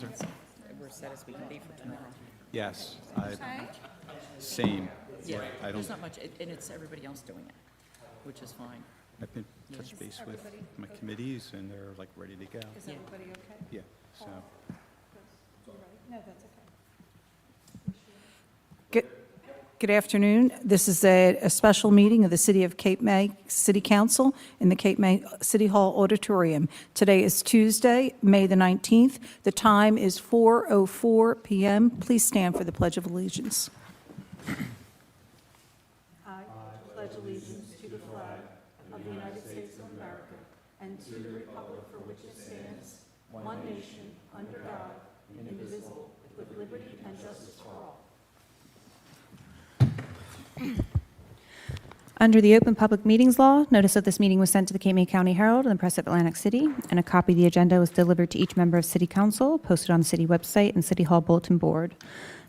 Supervisor. We're set as we can be for tomorrow. Yes, same. Yeah, I don't, there's not much, and it's everybody else doing it, which is fine. I've been touch base with my committees and they're like ready to go. Is Yeah. everybody okay? Yeah, so, You right? No, that's okay. Good afternoon. This is a special meeting of the City of Cape May City Council in the Cape May City Hall Auditorium. Today is Tuesday, May the 19th. The time is 4:04 p.m. Please stand for the Pledge of Allegiance. I pledge allegiance to the flag of the United States of America and to the republic for which it stands, one nation, under God, indivisible, with liberty and justice for all. Under the Open Public Meetings Law, notice of this meeting was sent to the Cape May County Herald and the Press of Atlantic City, and a copy of the agenda was delivered to each member of City Council, posted on the city website and City Hall bulletin board.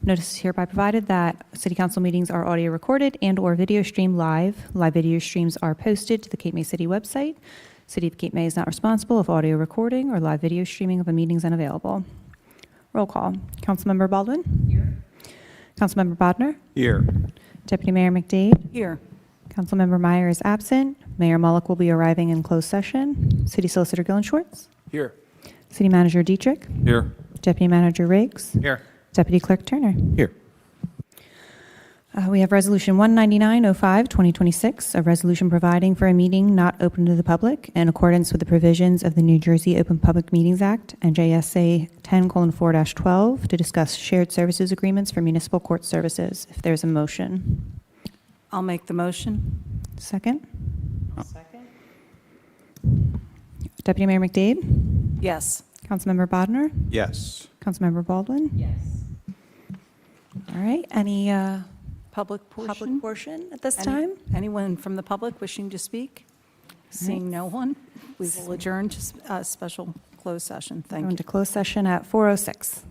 Notice is hereby provided that City Council meetings are audio recorded and/or video streamed live. Live video streams are posted to the Cape May City website. City of Cape May is not responsible if audio recording or live video streaming of a meeting is unavailable. Roll call. Councilmember Baldwin? Here. Councilmember Bodnar? here. Deputy Mayor McDade? Here. Councilmember Meyer is absent. Mayor Mullick will be arriving in closed session. City Solicitor Gillen Schwartz. Here. City Manager Dietrich. Here. Deputy Manager Riggs. Here. Deputy Clerk Turner. Here. We have Resolution 19905, 2026, a resolution providing for a meeting not open to the public in accordance with the provisions of the New Jersey Open Public Meetings Act, NJSA 10:4-12, to discuss shared services agreements for municipal court services. If there's a motion. I'll make the motion. Second. Second. Deputy Mayor McDade. Yes. Councilmember Bodnar. Yes. Councilmember Baldwin. Yes. All right. Any Public public portion? portion at this Any- time? Anyone from the public wishing to speak? Seeing no one, we will adjourn to special closed session. Thank Go you. into closed session at 4:06.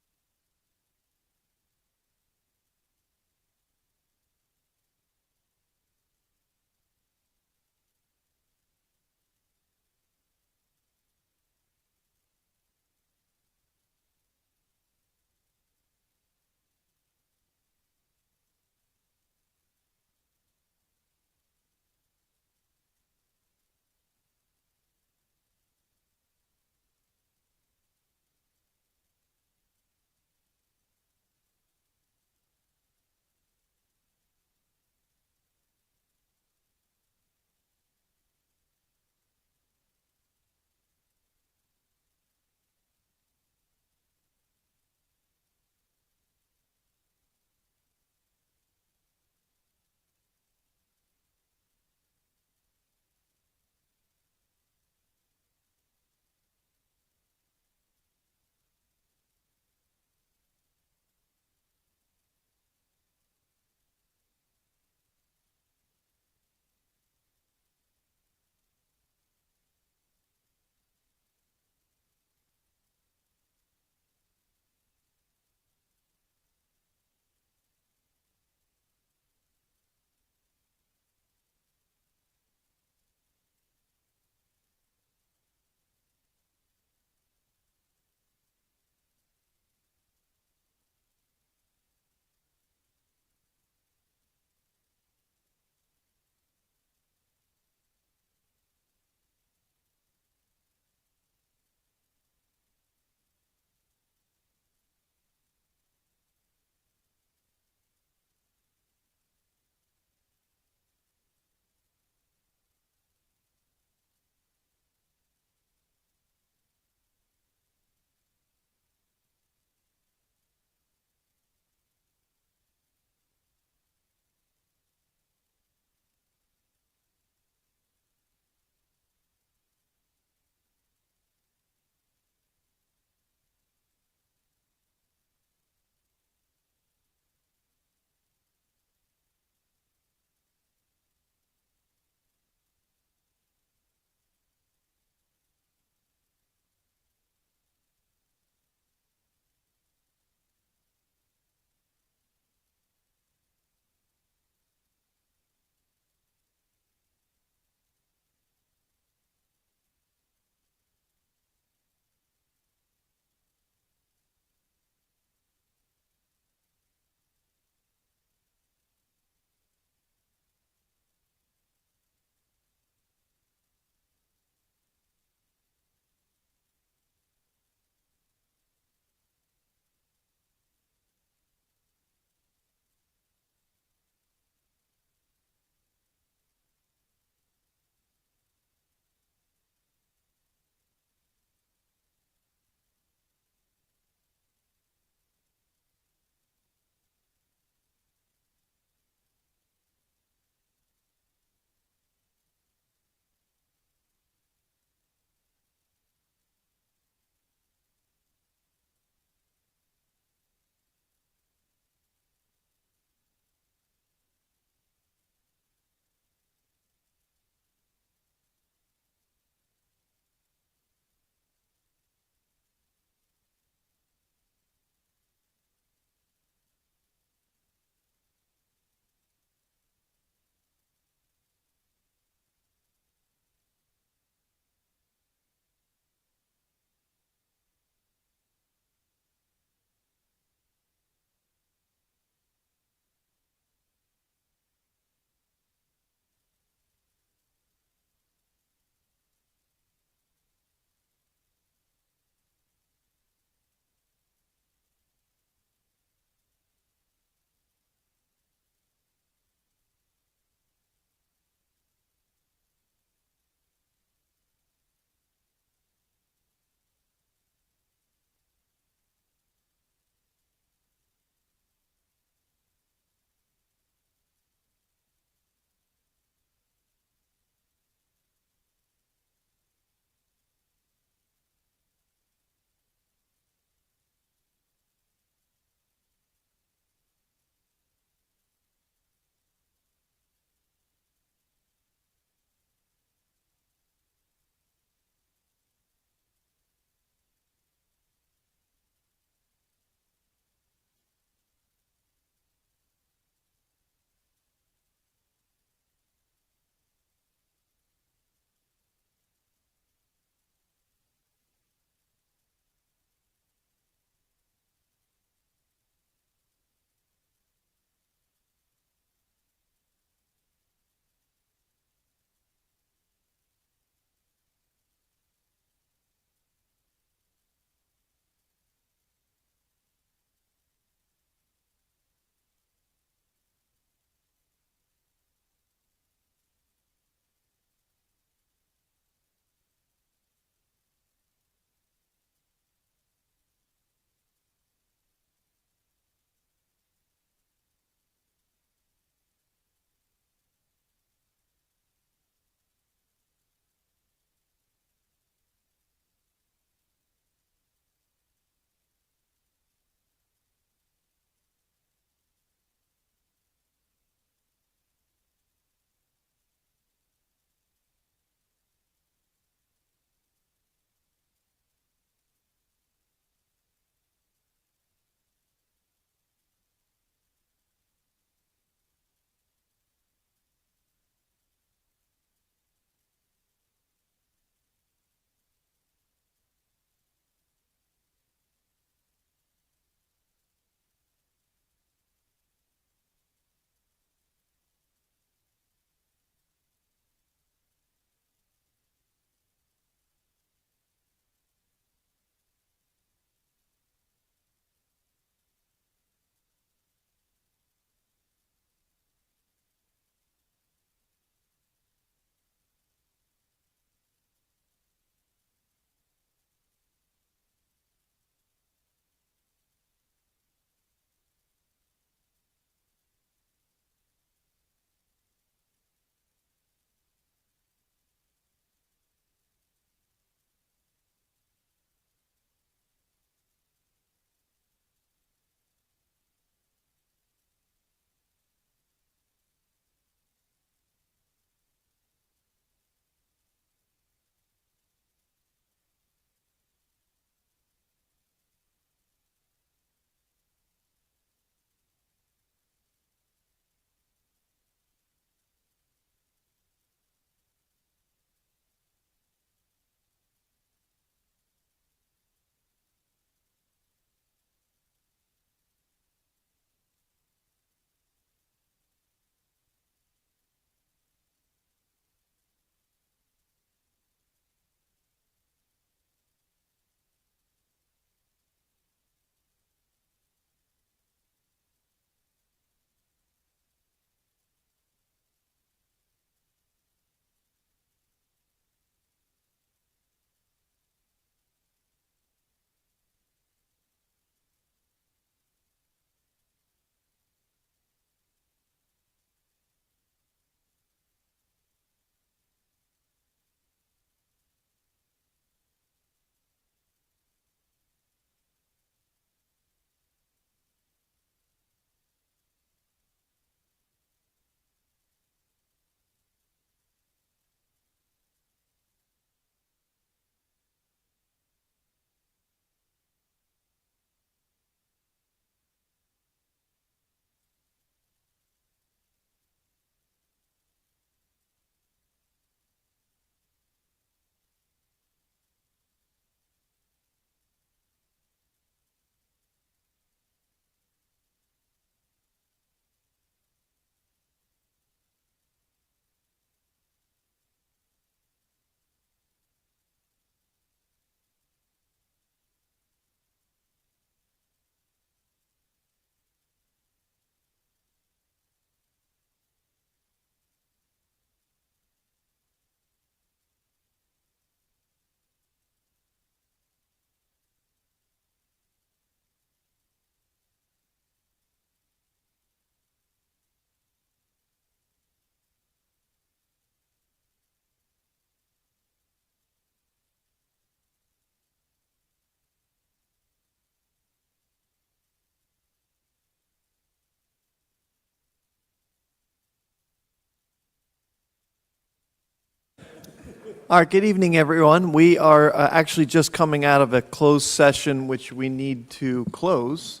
All right, good evening, everyone. We are actually just coming out of a closed session, which we need to close,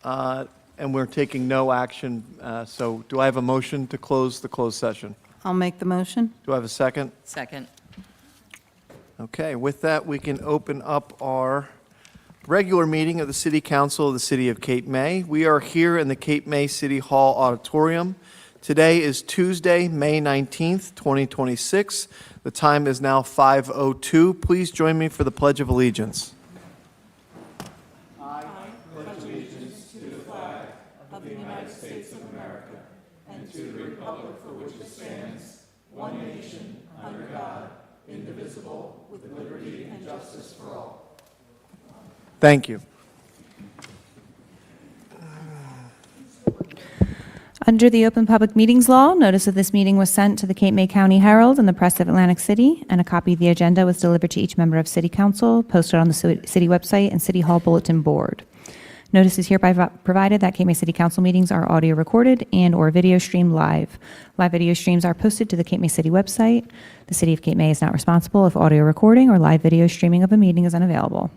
and we're taking no action. So do I have a motion to close the closed session? I'll make the motion. Do I have a second? Second. Okay, with that, we can open up our regular meeting of the City Council of the City of Cape May. We are here in the Cape May City Hall Auditorium. Today is Tuesday, May 19th, 2026. The time is now 5:02. Please join me for the Pledge of Allegiance. Thank you. Under the Open Public Meetings Law, notice of this meeting was sent to the Cape May County Herald and the Press of Atlantic City, and a copy of the agenda was delivered to each member of City Council, posted on the city website and City Hall Bulletin Board. Notice is hereby provided that Cape May City Council meetings are audio recorded and/or video streamed live. Live video streams are posted to the Cape May City website. The City of Cape May is not responsible if audio recording or live video streaming of a meeting is unavailable.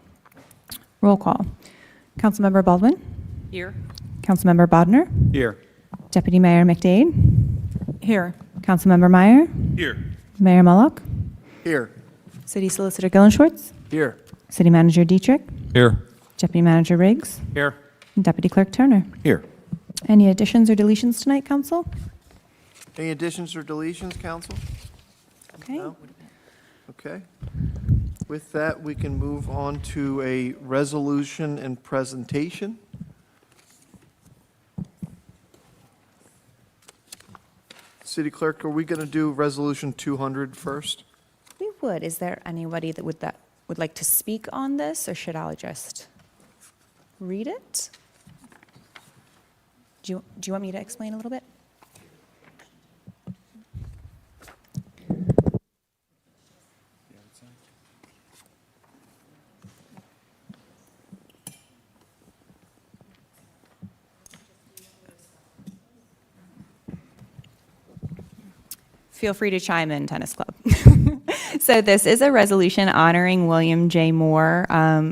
Roll call. Councilmember Baldwin. Here? Councilmember Bodnar. Here. Deputy Mayor McDade. Here. Councilmember Meyer. Here. Mayor Mullock. Here. City Solicitor Gillenschwartz. Here. City Manager Dietrich. Here. Deputy Manager Riggs. Here. And Deputy Clerk Turner. Here. Any additions or deletions tonight, Council? Any additions or deletions, Council? Okay. No? Okay. With that, we can move on to a resolution and presentation. City Clerk, are we going to do Resolution 200 first? We would. Is there anybody that would like to speak on this, or should I just read it? Do you want me to explain a little bit? Feel free to chime in, Tennis Club. So this is a resolution honoring William J. Moore. I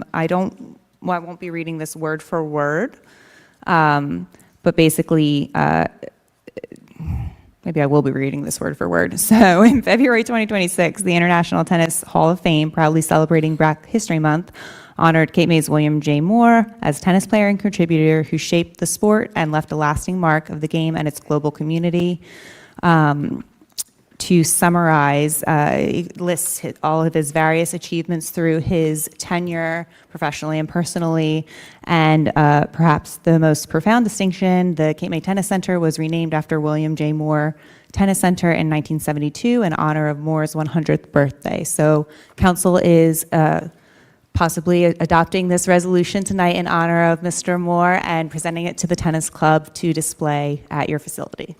won't be reading this word for word, but basically, maybe I will be reading this word for word. So in February 2026, the International Tennis Hall of Fame, proudly celebrating Black History Month, honored Cape May's William J. Moore as tennis player and contributor who shaped the sport and left a lasting mark of the game and its global community. To summarize, it lists all of his various achievements through his tenure, professionally and personally, and perhaps the most profound distinction, the Cape May Tennis Center was renamed after William J. Moore Tennis Center in 1972 in honor of Moore's 100th birthday. So Council is possibly adopting this resolution tonight in honor of Mr. Moore and presenting it to the tennis club to display at your facility.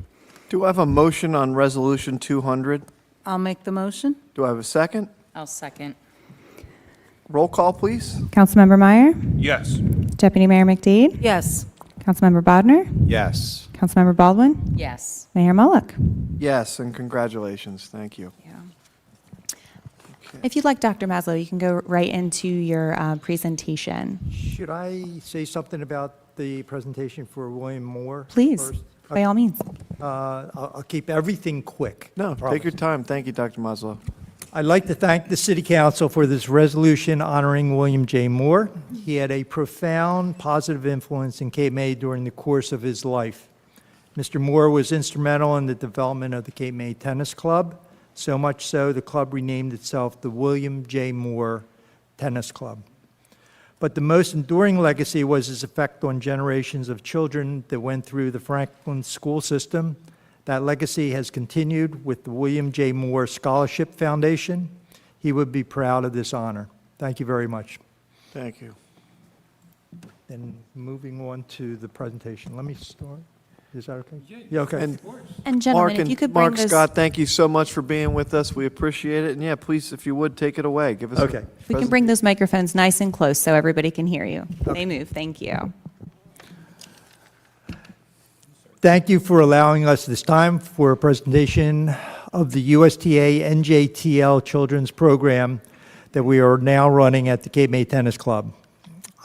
Do I have a motion on Resolution 200? I'll make the motion. Do I have a second? I'll second. Roll call, please. Councilmember Meyer, Yes. Deputy Mayor McDade, Yes. Councilmember Bodnar, Yes. Councilmember Baldwin, Yes. Mayor Mullock. Yes, and congratulations. Thank you. If you'd like, Dr. Maslow, you can go right into your presentation. Should I say something about the presentation for William Moore? Please, first? by all means. I'll keep everything quick. No, Promise. take your time. Thank you, Dr. Maslow. I'd like to thank the City Council for this resolution honoring William J. Moore. He had a profound positive influence in Cape May during the course of his life. Mr. Moore was instrumental in the development of the Cape May Tennis Club, so much so the club renamed itself the William J. Moore Tennis Club. But the most enduring legacy was his effect on generations of children that went through the Franklin school system. That legacy has continued with the William J. Moore Scholarship Foundation. He would be proud of this honor. Thank you very much. Thank you. And moving on to the presentation. Let me start. Is that okay? Yeah, okay. And gentlemen, Mark if you could bring Mark those, Scott, thank you so much for being with us. We appreciate it. And yeah, please, if you would, take it away. Give us Okay. if we can bring those microphones nice and close so everybody can hear you. They move, thank you. Thank you for allowing us this time for a presentation of the USTA NJTL Children's Program that we are now running at the Cape May Tennis Club.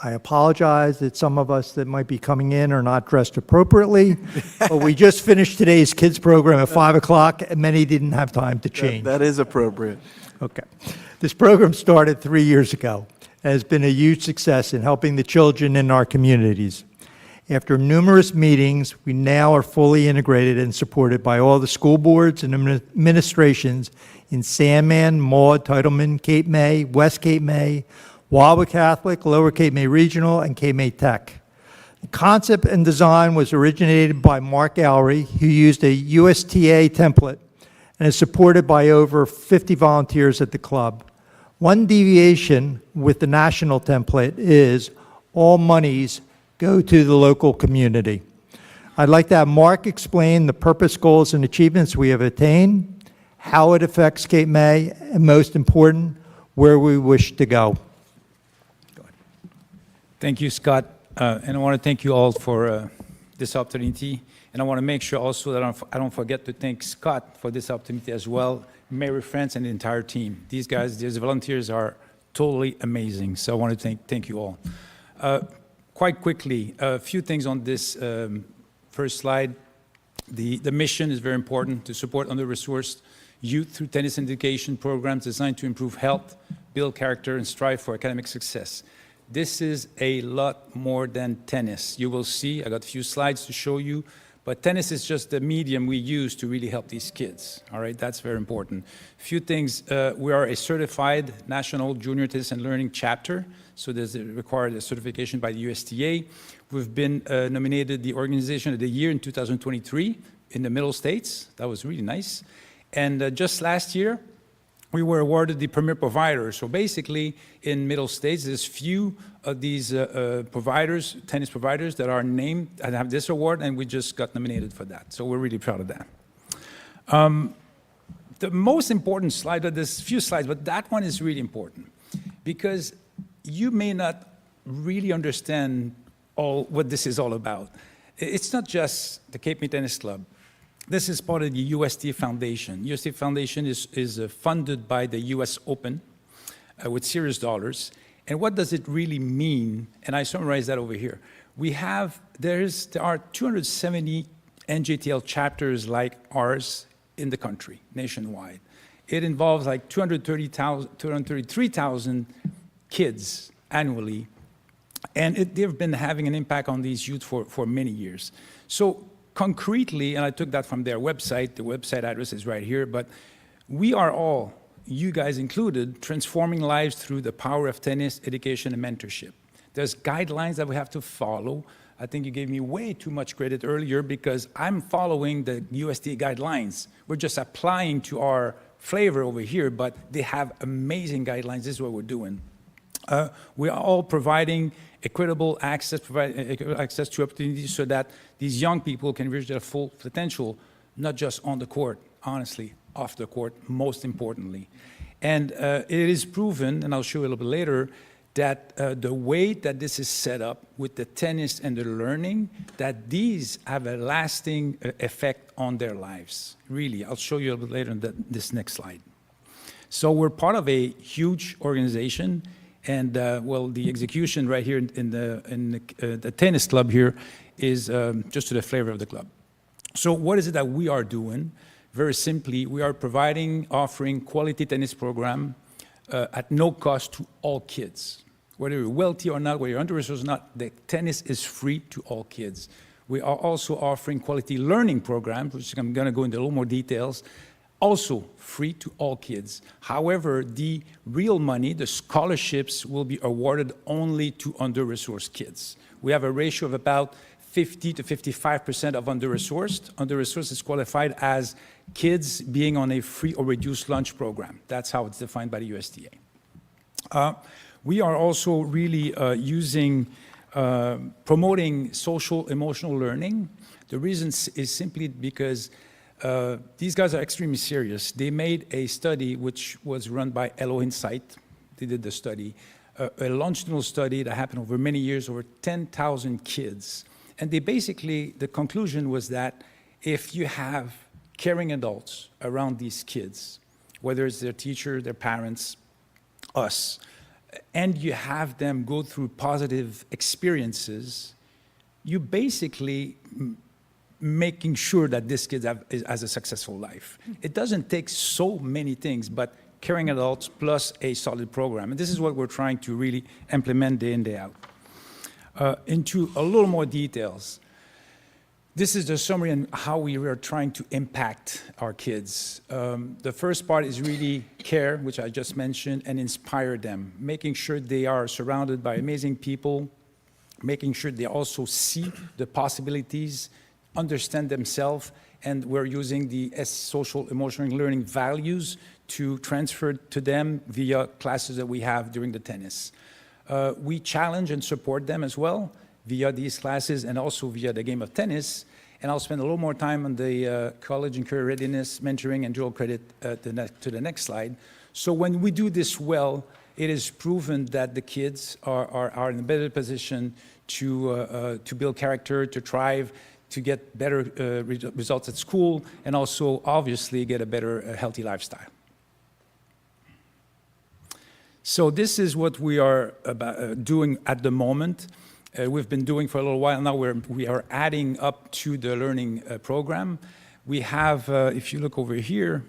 I apologize that some of us that might be coming in are not dressed appropriately, but we just finished today's kids program at 5 o'clock, and many didn't have time to change. That is appropriate. Okay. This program started 3 years ago and has been a huge success in helping the children in our communities. After numerous meetings, we now are fully integrated and supported by all the school boards and administrations in Sandman, Maud, Titleman, Cape May, West Cape May, Wildwood Catholic, Lower Cape May Regional, and Cape May Tech. The concept and design was originated by Mark Alry, who used a USTA template and is supported by over 50 volunteers at the club. One deviation with the national template is all monies go to the local community. I'd like to have Mark explain the purpose, goals, and achievements we have attained, how it affects Cape May, and most important, where we wish to go. Thank you, Scott. And I want to thank you all for this opportunity. And I want to make sure also that I don't forget to thank Scott for this opportunity as well, Mary France, and the entire team. These guys, these volunteers are totally amazing. So I want to thank you all. Quite quickly, a few things on this first slide. The mission is very important: to support under-resourced youth through tennis education programs designed to improve health, build character, and strive for academic success. This is a lot more than tennis. You will see, I got a few slides to show you, but tennis is just the medium we use to really help these kids, all right? That's very important. A few things, we are a certified National Junior Tennis and Learning chapter, so there's required a certification by the USTA. We've been nominated the Organization of the Year in 2023 in the Middle States. That was really nice. And just last year, we were awarded the premier provider. So basically, in Middle States, there's few of these providers, tennis providers, that are named and have this award, and we just got nominated for that. So we're really proud of that. The most important slide, but there's few slides, but that one is really important because you may not really understand what this is all about. It's not just the Cape May Tennis Club. This is part of the USTA Foundation. USTA Foundation is funded by the US Open with serious dollars. And what does it really mean? And I summarize that over here. There are 270 NJTL chapters like ours in the country, nationwide. It involves like 233,000 kids annually. And they've been having an impact on these youth for many years. So concretely, and I took that from their website, the website address is right here, but we are all, you guys included, transforming lives through the power of tennis, education, and mentorship. There's guidelines that we have to follow. I think you gave me way too much credit earlier because I'm following the USTA guidelines. We're just applying to our flavor over here, but they have amazing guidelines. This is what we're doing. We are all providing equitable access to opportunities so that these young people can reach their full potential, not just on the court, honestly, off the court, most importantly. And it is proven, and I'll show you a little bit later, that the way that this is set up with the tennis and the learning, that these have a lasting effect on their lives. Really, I'll show you a little bit later in this next slide. So we're part of a huge organization. And well, the execution right here in the tennis club here is just to the flavor of the club. So what is it that we are doing? Very simply, we are offering quality tennis program at no cost to all kids. Whether you're wealthy or not, whether you're under-resourced or not, the tennis is free to all kids. We are also offering quality learning programs, which I'm going to go into a little more details, also free to all kids. However, the real money, the scholarships, will be awarded only to under-resourced kids. We have a ratio of about 50 to 55% of under-resourced. Under-resourced is qualified as kids being on a free or reduced lunch program. That's how it's defined by the USDA. We are also really promoting social emotional learning. The reason is simply because these guys are extremely serious. They made a study which was run by Elo Insight. They did the study, a longitudinal study that happened over many years, over 10,000 kids. And the conclusion was that if you have caring adults around these kids, whether it's their teacher, their parents, us, and you have them go through positive experiences, you basically making sure that this kid has a successful life. It doesn't take so many things, but caring adults plus a solid program. And this is what we're trying to really implement day in, day out. Into a little more details. This is the summary on how we are trying to impact our kids. The first part is really care, which I just mentioned, and inspire them, making sure they are surrounded by amazing people, making sure they also see the possibilities, understand themselves, and we're using the social emotional learning values to transfer to them via classes that we have during the tennis. We challenge and support them as well via these classes and also via the game of tennis. And I'll spend a little more time on the college and career readiness, mentoring, and dual credit to the next slide. So when we do this well, it is proven that the kids are in a better position to build character, to thrive, to get better results at school, and also obviously get a better healthy lifestyle. So this is what we are doing at the moment. We've been doing for a little while now. We are adding up to the learning program. We have, if you look over here,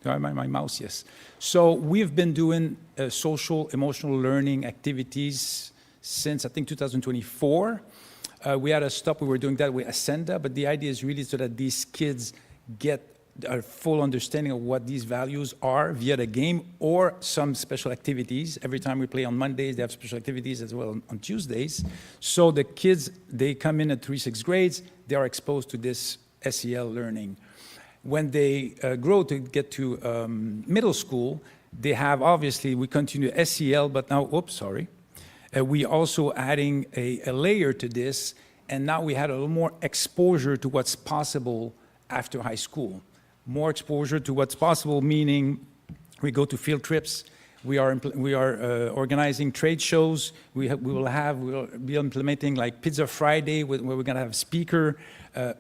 my mouse, yes. So we've been doing social emotional learning activities since I think 2024. We had a stop. We were doing that with Ascenda, but the idea is really so that these kids get a full understanding of what these values are via the game or some special activities. Every time we play on Mondays, they have special activities as well on Tuesdays. So the kids, they come in at 3-6 grades, they are exposed to this SEL learning. When they grow to get to middle school, they have, obviously, we continue SEL, but now, we also adding a layer to this, and now we had a little more exposure to what's possible after high school. More exposure to what's possible, meaning we go to field trips, we are organizing trade shows, we will be implementing like Pizza Friday where we're going to have speaker,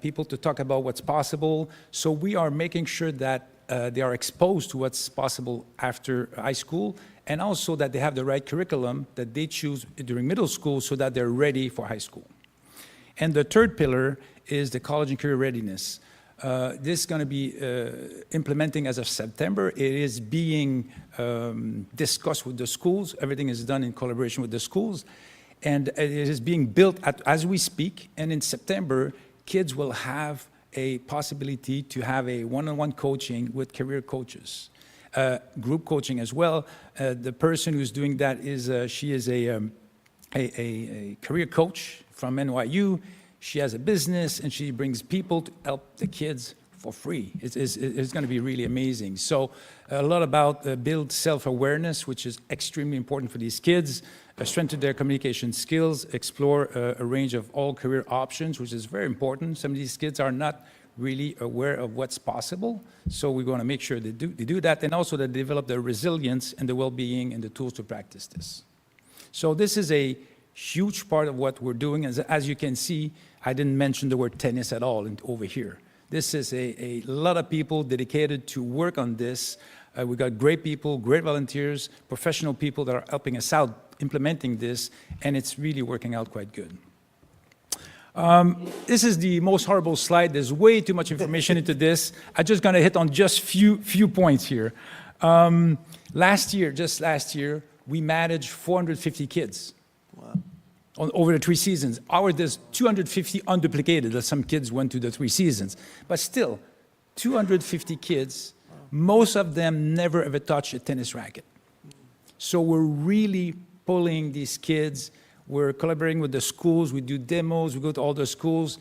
people to talk about what's possible. So we are making sure that they are exposed to what's possible after high school, and also that they have the right curriculum that they choose during middle school so that they're ready for high school. And the third pillar is the college and career readiness. This is going to be implementing as of September. It is being discussed with the schools. Everything is done in collaboration with the schools. And it is being built as we speak. And in September, kids will have a possibility to have a one-on-one coaching with career coaches. Group coaching as well. The person who's doing that is, she is a career coach from NYU. She has a business, and she brings people to help the kids for free. It's going to be really amazing. So a lot about build self-awareness, which is extremely important for these kids, strengthen their communication skills, explore a range of all career options, which is very important. Some of these kids are not really aware of what's possible, so we're going to make sure they do that, and also that they develop their resilience and the well-being and the tools to practice this. So this is a huge part of what we're doing. As you can see, I didn't mention the word tennis at all over here. This is a lot of people dedicated to work on this. We got great people, great volunteers, professional people that are helping us out implementing this, and it's really working out quite good. This is the most horrible slide. There's way too much information into this. I'm just going to hit on just few points here. Just last year, we managed 450 kids. Wow. Over the 3 seasons. There's 250 unduplicated, that some kids went to the 3 seasons. But still, 250 kids, most of them never ever touched a tennis racket. So we're really pulling these kids. We're collaborating with the schools. We do demos. We go to all the schools.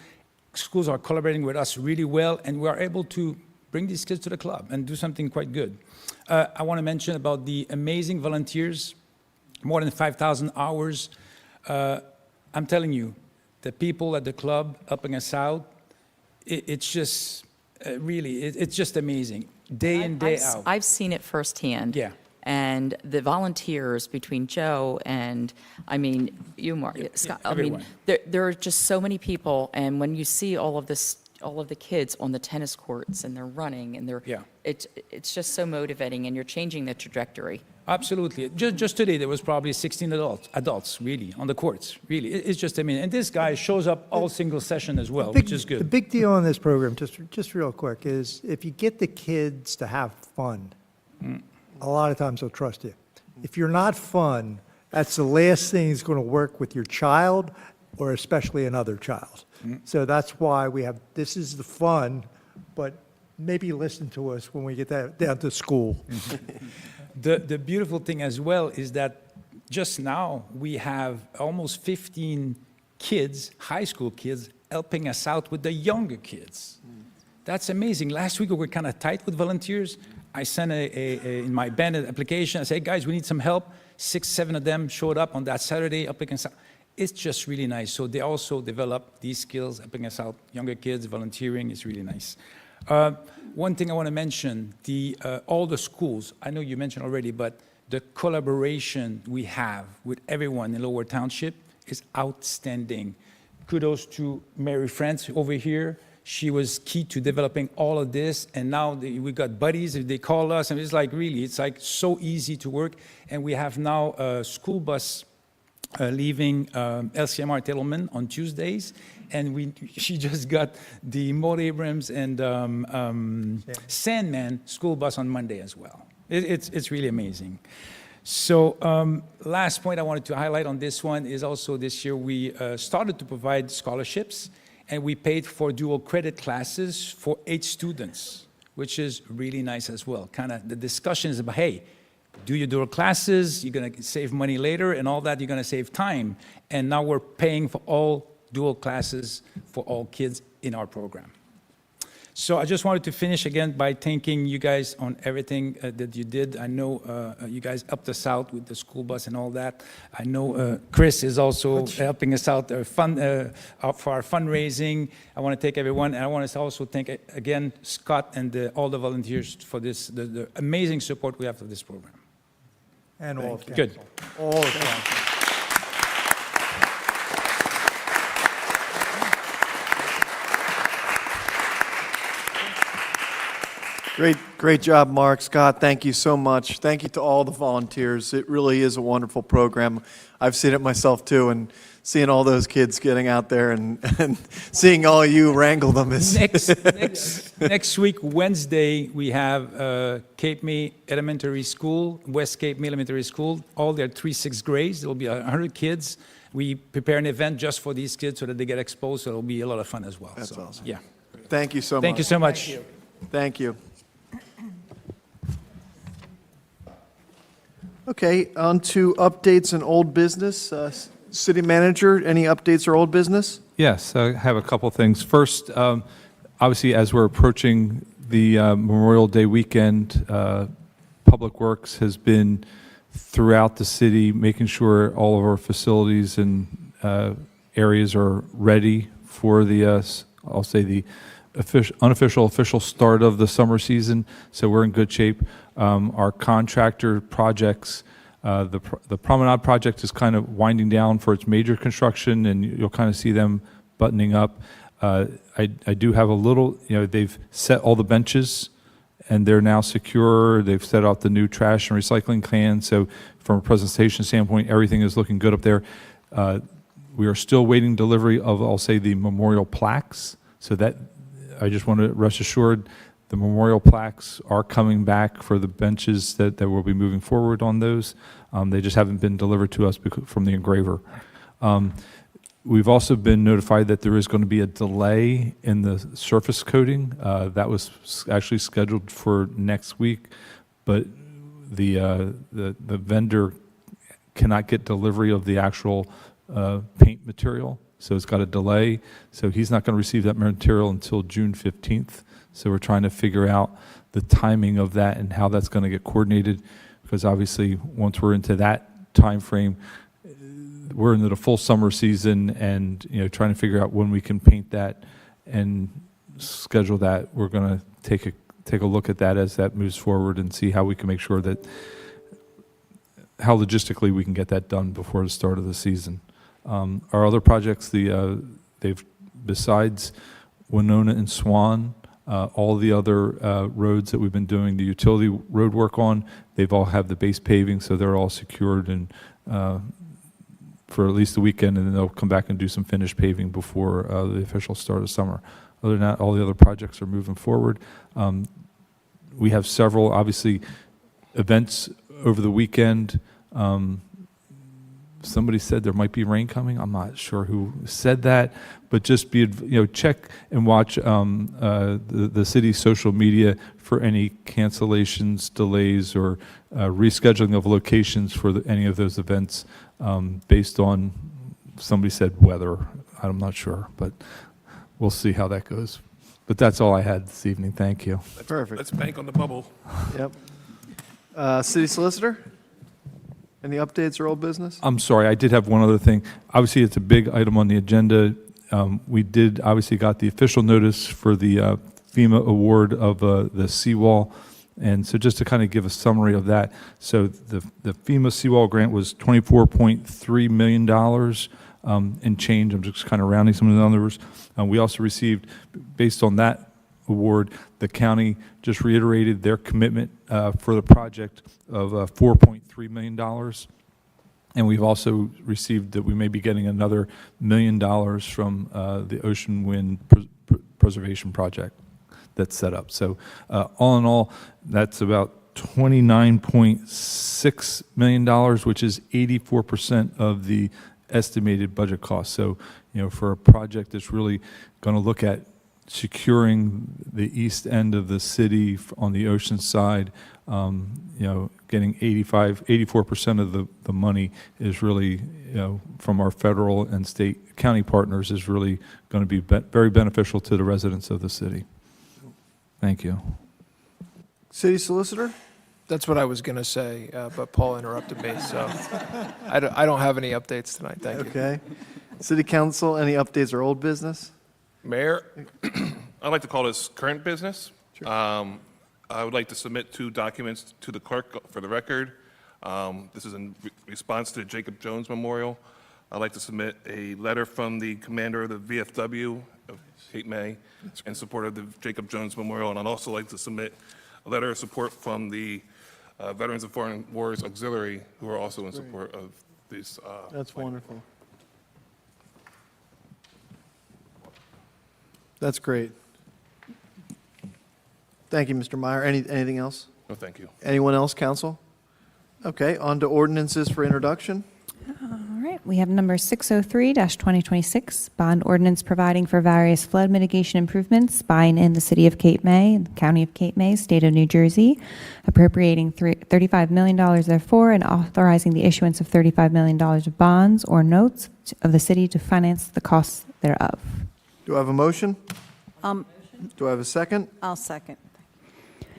Schools are collaborating with us really well, and we are able to bring these kids to the club and do something quite good. I want to mention about the amazing volunteers, more than 5,000 hours. I'm telling you, the people at the club helping us out, it's just it's just amazing, day in, day out. I've seen it firsthand. Yeah. And the volunteers between Joe and, I mean, you, Mark, Scott, I mean, everyone. there are just so many people, and when you see all of this all of the kids on the tennis courts and they're running and Yeah. it's just so motivating and you're changing the trajectory. Absolutely. Just today, there was probably 16 adults really on the courts. Really, it's just amazing. And this guy shows up all single session as well, which is The good. big deal in this program, just real quick, is if you get the kids to have fun, a lot of times they'll trust you. If you're not fun, that's the last thing that's going to work with your child, or especially another child. So that's why we have, this is the fun, but maybe listen to us when we get that down to school. The beautiful thing as well is that just now we have almost 15 kids, high school kids, helping us out with the younger kids. That's amazing. Last week we were kind of tight with volunteers. I sent in my bandit application, I said, guys, we need some help. 6, 7 of them showed up on that Saturday, helping us out. It's just really nice. So they also develop these skills, helping us out. Younger kids, volunteering is really nice. One thing I want to mention, all the schools, I know you mentioned already, but the collaboration we have with everyone in Lower Township is outstanding. Kudos to Mary France over here. She was key to developing all of this, and now we got buddies. They call us, and it's like really, it's like so easy to work. And we have now a school bus leaving LCMR Tillman on Tuesdays, and she just got the Maud Abrams and Sandman school bus on Monday as well. It's really amazing. So last point I wanted to highlight on this one is also this year we started to provide scholarships, and we paid for dual credit classes for 8 students, which is really nice as well. Kind of the discussion is about, hey, do your dual classes, you're going to save money later, and all that, you're going to save time. And now we're paying for all dual classes for all kids in our program. So I just wanted to finish again by thanking you guys on everything that you did. I know you guys helped us out with the school bus and all that. I know Chris is also helping us out for our fundraising. I want to thank everyone, and I want to also thank again Scott and all the volunteers for this, the amazing support we have for this program. And all of Good. council. All of council. Great job, Mark. Scott, thank you so much. Thank you to all the volunteers. It really is a wonderful program. I've seen it myself too, and seeing all those kids getting out there and seeing all you wrangle them is... Next week, Wednesday, we have Cape May Elementary School, West Cape May Elementary School, all their 3-6 grades. There will be 100 kids. We prepare an event just for these kids so that they get exposed, so it'll be a lot of fun as well. That's So, awesome. Yeah. Thank you so much. Thank you so much. Thank you. Okay, on to updates and old business. City Manager, any updates or old business? Yes, I have a couple things. First, obviously, as we're approaching the Memorial Day weekend, Public Works has been throughout the city, making sure all of our facilities and areas are ready for the, I'll say, the unofficial official start of the summer season. So we're in good shape. Our contractor projects, the Promenade project is kind of winding down for its major construction, and you'll kind of see them buttoning up. I do have a little, they've set all the benches, and they're now secure. They've set out the new trash and recycling cans. So from a presentation standpoint, everything is looking good up there. We are still waiting delivery of, I'll say, the memorial plaques. So that, I just want to rest assured, the memorial plaques are coming back for the benches that will be moving forward on those. They just haven't been delivered to us from the engraver. We've also been notified that there is going to be a delay in the surface coating. That was actually scheduled for next week, but the vendor cannot get delivery of the actual paint material, so it's got a delay. So he's not going to receive that material until June 15th. So we're trying to figure out the timing of that and how that's going to get coordinated, because obviously once we're into that time frame, we're into the full summer season, and trying to figure out when we can paint that and schedule that. We're going to take a look at that as that moves forward and see how we can make sure that how logistically we can get that done before the start of the season. Our other projects, they've besides Winona and Swan. All the other roads that we've been doing the utility road work on, they've all have the base paving, so they're all secured and for at least the weekend, and then they'll come back and do some finished paving before the official start of summer. Other than that, all the other projects are moving forward. We have several, obviously, events over the weekend. Somebody said there might be rain coming. I'm not sure who said that, but just check and watch the city's social media for any cancellations, delays, or rescheduling of locations for any of those events based on, somebody said weather. I'm not sure, but we'll see how that goes. But that's all I had this evening. Thank you. Perfect. Let's bank on the bubble. Yep. City Solicitor? Any updates or old business? I'm sorry, I did have one other thing. Obviously, it's a big item on the agenda. We did, obviously, got the official notice for the FEMA award of the seawall. And so just to kind of give a summary of that, so the FEMA seawall grant was $24.3 million in change. I'm just kind of rounding some of the numbers. We also received, based on that award, the county just reiterated their commitment for the project of $4.3 million. And we've also received that we may be getting another $1 million from the Ocean Wind Preservation Project that's set up. So all in all, that's about $29.6 million, which is 84% of the estimated budget cost. So, for a project that's really going to look at securing the east end of the city on the ocean side, getting 84% of the money is really, from our federal and state county partners, is really going to be very beneficial to the residents of the city. Thank you. City Solicitor? That's what I was going to say, but Paul interrupted me, so I don't have any updates tonight. Thank you. Okay. City Council, any updates or old business? Mayor, I'd like to call this current business. I would like to submit 2 documents to the clerk for the record. This is in response to the Jacob Jones Memorial. I'd like to submit a letter from the commander of the VFW of Cape May in support of the Jacob Jones Memorial, and I'd also like to submit a letter of support from the Veterans of Foreign Wars Auxiliary, who are also in support of these. That's wonderful. That's great. Thank you, Mr. Meyer. Anything else? No, thank you. Anyone else, council? Okay, on to ordinances for introduction. All right, we have number 603-2026, bond ordinance providing for various flood mitigation improvements by and in the city of Cape May, the county of Cape May, state of New Jersey, appropriating $35 million therefore, and authorizing the issuance of $35 million of bonds or notes of the city to finance the costs thereof. Do I have a motion? Um, Do I have a second? I'll second.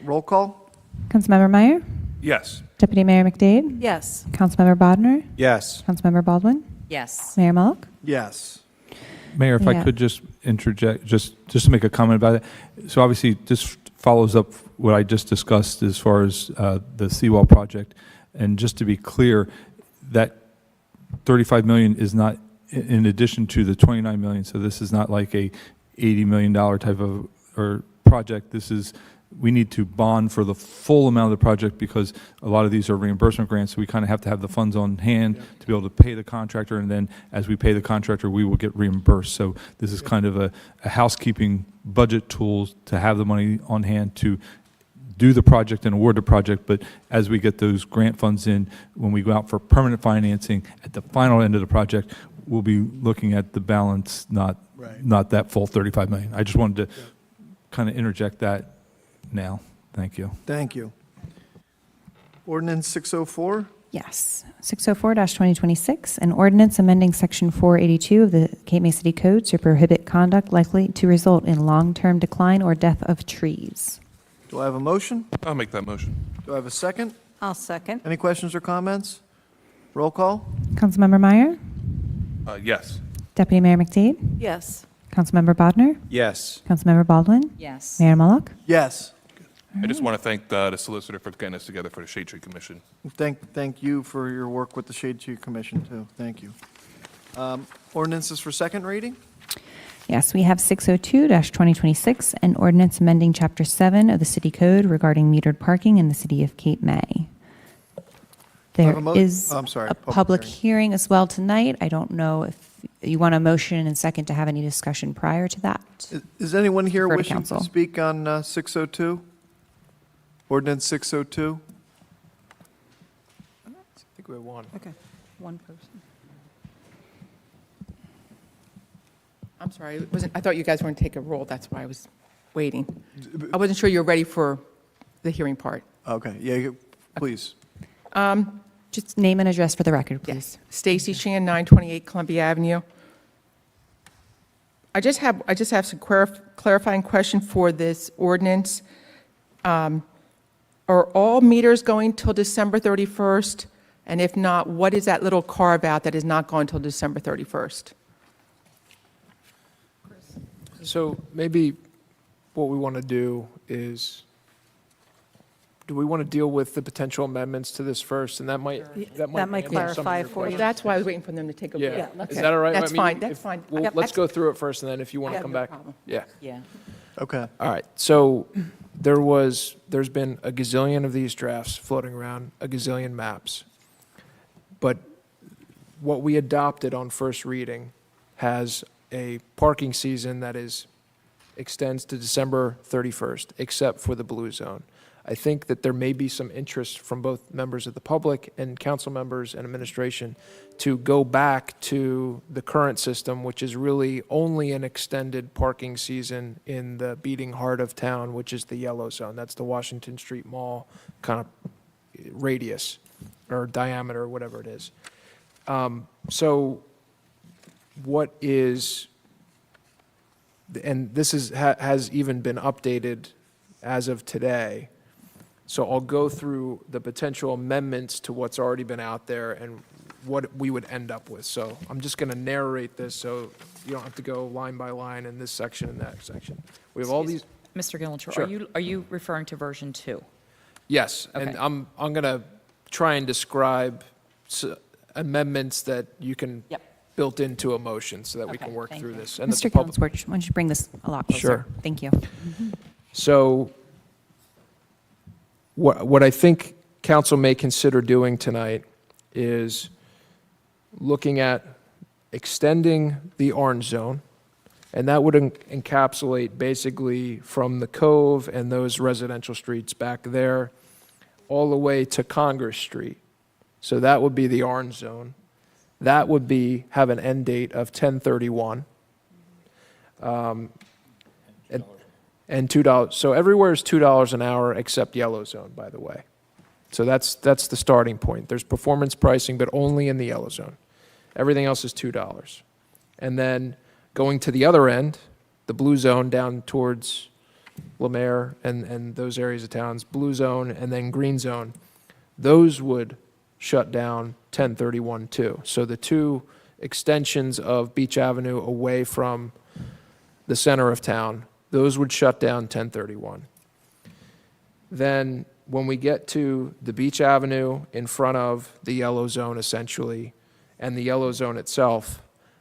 Roll call? Councilmember Meyer, Yes. Deputy Mayor McDade, Yes. Councilmember Bodnar, Yes. Councilmember Baldwin, Yes. Mayor Mullock. Yes. Mayor, if Yeah. I could just interject, just to make a comment about it. So obviously, this follows up what I just discussed as far as the seawall project. And just to be clear, that $35 million is not in addition to the $29 million. So this is not like a $80 million type of project. This is, we need to bond for the full amount of the project because a lot of these are reimbursement grants. So we kind of have to have the funds on hand to be able to pay the contractor. And then as we pay the contractor, we will get reimbursed. So this is kind of a housekeeping budget tool to have the money on hand to do the project and award the project. But as we get those grant funds in, when we go out for permanent financing at the final end of the project, we'll be looking at the balance, not that full $35 million. I just wanted to kind of interject that now. Thank you. Thank you. Ordinance 604? Yes. 604-2026, an ordinance amending Section 482 of the Cape May City Code to prohibit conduct likely to result in long-term decline or death of trees. Do I have a motion? I'll make that motion. Do I have a second? I'll second. Any questions or comments? Roll call? Councilmember Meyer, Yes. Deputy Mayor McDade, Yes. Councilmember Bodnar, Yes. Councilmember Baldwin, Yes. Mayor Mullock. Yes. I just want to thank the solicitor for getting us together for the Shade Tree Commission. Thank you for your work with the Shade Tree Commission, too. Thank you. Ordinances for second reading? Yes, we have 602-2026, an ordinance amending Chapter 7 of the City Code regarding metered parking in the city of Cape May. There have a is I'm sorry, a public public hearing. hearing as well tonight. I don't know if you want a motion and second to have any discussion prior to that. Is anyone here Refer to wishing council. to speak on 602? Ordinance 602? I think we have one. Okay, one person. I'm sorry, I thought you guys were going to take a roll, that's why I was waiting. I wasn't sure you were ready for the hearing part. Okay, yeah, please. Just name and address for the record, please. Yes, Stacy Shan, 928 Columbia Avenue. I just have some clarifying question for this ordinance. Are all meters going till December 31st? And if not, what is that little carve-out that is not going till December 31st? So maybe what we want to do is, do we want to deal with the potential amendments to this first? And that might That might answer some of clarify your for you. questions. That's why I was waiting for them to take a break. Yeah, let's- is that all right? That's I mean, fine, that's if- fine. well, Yep, let's that's- go through it first, and then if you want Yeah, to come no back. problem. Yeah. Yeah. Okay. All right, so there's been a gazillion of these drafts floating around, a gazillion maps. But what we adopted on first reading has a parking season that extends to December 31st, except for the blue zone. I think that there may be some interest from both members of the public and council members and administration to go back to the current system, which is really only an extended parking season in the beating heart of town, which is the yellow zone. That's the Washington Street Mall kind of radius or diameter, whatever it is. So what is, and this has even been updated as of today. So I'll go through the potential amendments to what's already been out there and what we would end up with. So I'm just going to narrate this so you don't have to go line by line in this section and that section. We have all these, Mr. Gillanter, Sure. are you referring to version 2? yes, and Okay. I'm going to try and describe amendments that you can Yep. built into a motion so that we Okay, can work thank through you. this. And that Mr. the public- Killingsworth, why don't you bring this a lot closer? Sure. Thank you. So what I think council may consider doing tonight is looking at extending the orange zone, and that would encapsulate basically from the Cove and those residential streets back there all the way to Congress Street. So that would be the orange zone. That would have an end date of 10/31. And $2. So everywhere is $2 an hour except yellow zone, by the way. So that's the starting point. There's performance pricing, but only in the yellow zone. Everything else is $2. And then going to the other end, the blue zone down towards Lemaire and those areas of towns, blue zone and then green zone, those would shut down 10/31 too. So the two extensions of Beach Avenue away from the center of town, those would shut down 10/31. Then when we get to the Beach Avenue in front of the yellow zone essentially, and the yellow zone itself,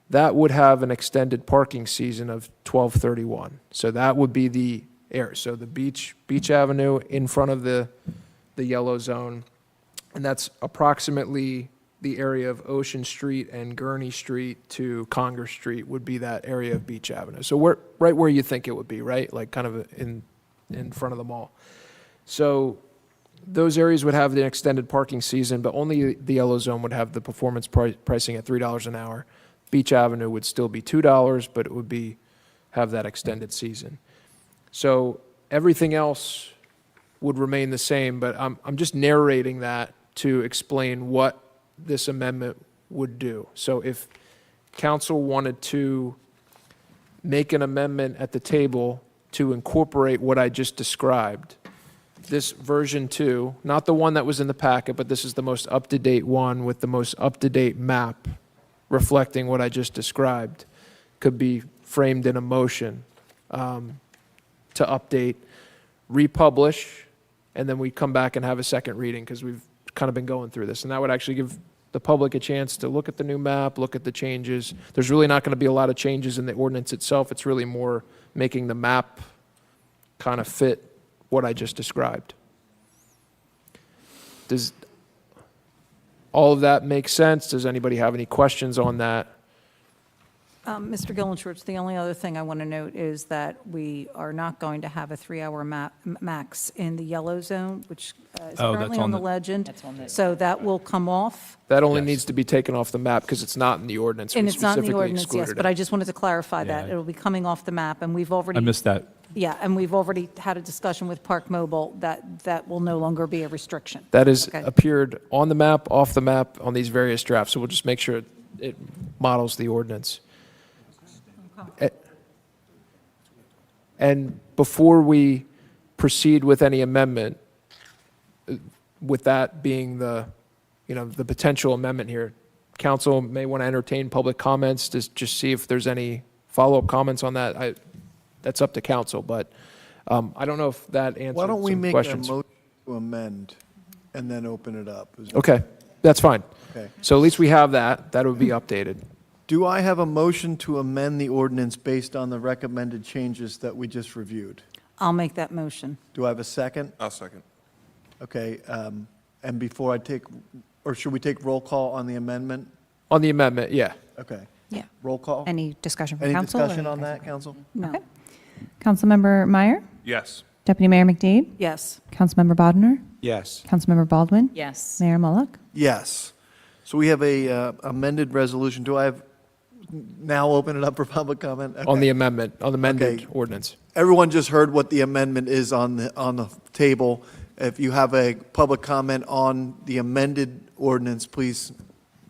that would have an extended parking season of 12/31. So that would be the area. So the Beach Avenue in front of the yellow zone, and that's approximately the area of Ocean Street and Gurney Street to Congress Street would be that area of Beach Avenue. So we're right where you think it would be, right? Like kind of in front of the mall. So those areas would have the extended parking season, but only the yellow zone would have the performance pricing at $3 an hour. Beach Avenue would still be $2, but it would have that extended season. So everything else would remain the same, but I'm just narrating that to explain what this amendment would do. So if council wanted to make an amendment at the table to incorporate what I just described, this version 2, not the one that was in the packet, but this is the most up-to-date one with the most up-to-date map reflecting what I just described, could be framed in a motion to update, republish, and then we come back and have a second reading because we've kind of been going through this. And that would actually give the public a chance to look at the new map, look at the changes. There's really not going to be a lot of changes in the ordinance itself. It's really more making the map kind of fit what I just described. Does all of that make sense? Does anybody have any questions on that? Mr. Gillenshorts, the only other thing I want to note is that we are not going to have a 3-hour max in the yellow zone, which is Oh, currently that's on on the the- legend. That's on the- So that will come off. That only Yes. needs to be taken off the map because it's not in the ordinance. And We it's not in the specifically ordinance, yes, excluded but it. I just wanted to clarify that. Yeah. It'll be coming off the map, and we've I already, missed that. yeah, and we've already had a discussion with Park Mobile that that will no longer be a restriction. That has Okay. appeared on the map, off the map, on these various drafts, so we'll just make sure it models the ordinance. And before we proceed with any amendment, with that being the, the potential amendment here, council may want to entertain public comments to just see if there's any follow-up comments on that. That's up to council, but I don't know if that answers Why don't we some make a questions. motion to amend and then open it up? Okay, that's fine. Okay. So at least we have that. That would be updated. Do I have a motion to amend the ordinance based on the recommended changes that we just reviewed? I'll make that motion. Do I have a second? I'll second. Okay, and before I take, or should we take roll call on the amendment? On the amendment, yeah. Okay. Yeah. Roll call? Any discussion from Any council? or discussion you on guys- that, council? No. Okay. Councilmember Meyer, Yes. Deputy Mayor McDade, Yes. Councilmember Bodnar, Yes. Councilmember Baldwin, Yes. Mayor Mullock. Yes. So we have a amended resolution. Do I have, now open it up for public comment? On Okay. the amendment, on the amended Okay. ordinance. Everyone just heard what the amendment is on the table. If you have a public comment on the amended ordinance, please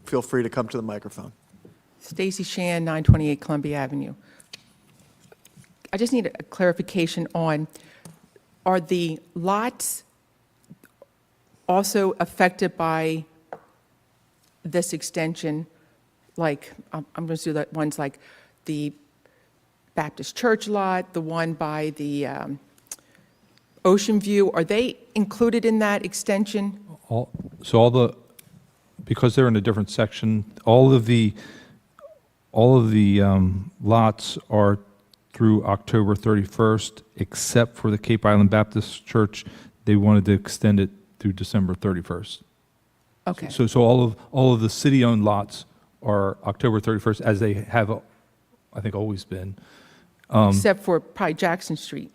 feel free to come to the microphone. Stacy Shan, 928 Columbia Avenue. I just need a clarification on, are the lots also affected by this extension? Like, I'm going to do that ones like the Baptist Church lot, the one by the Ocean View, are they included in that extension? Because they're in a different section, all of the lots are through October 31st, except for the Cape Island Baptist Church. They wanted to extend it through December 31st. Okay. So all of the city-owned lots are October 31st, as they have, I think, always been. Except for probably Jackson Street,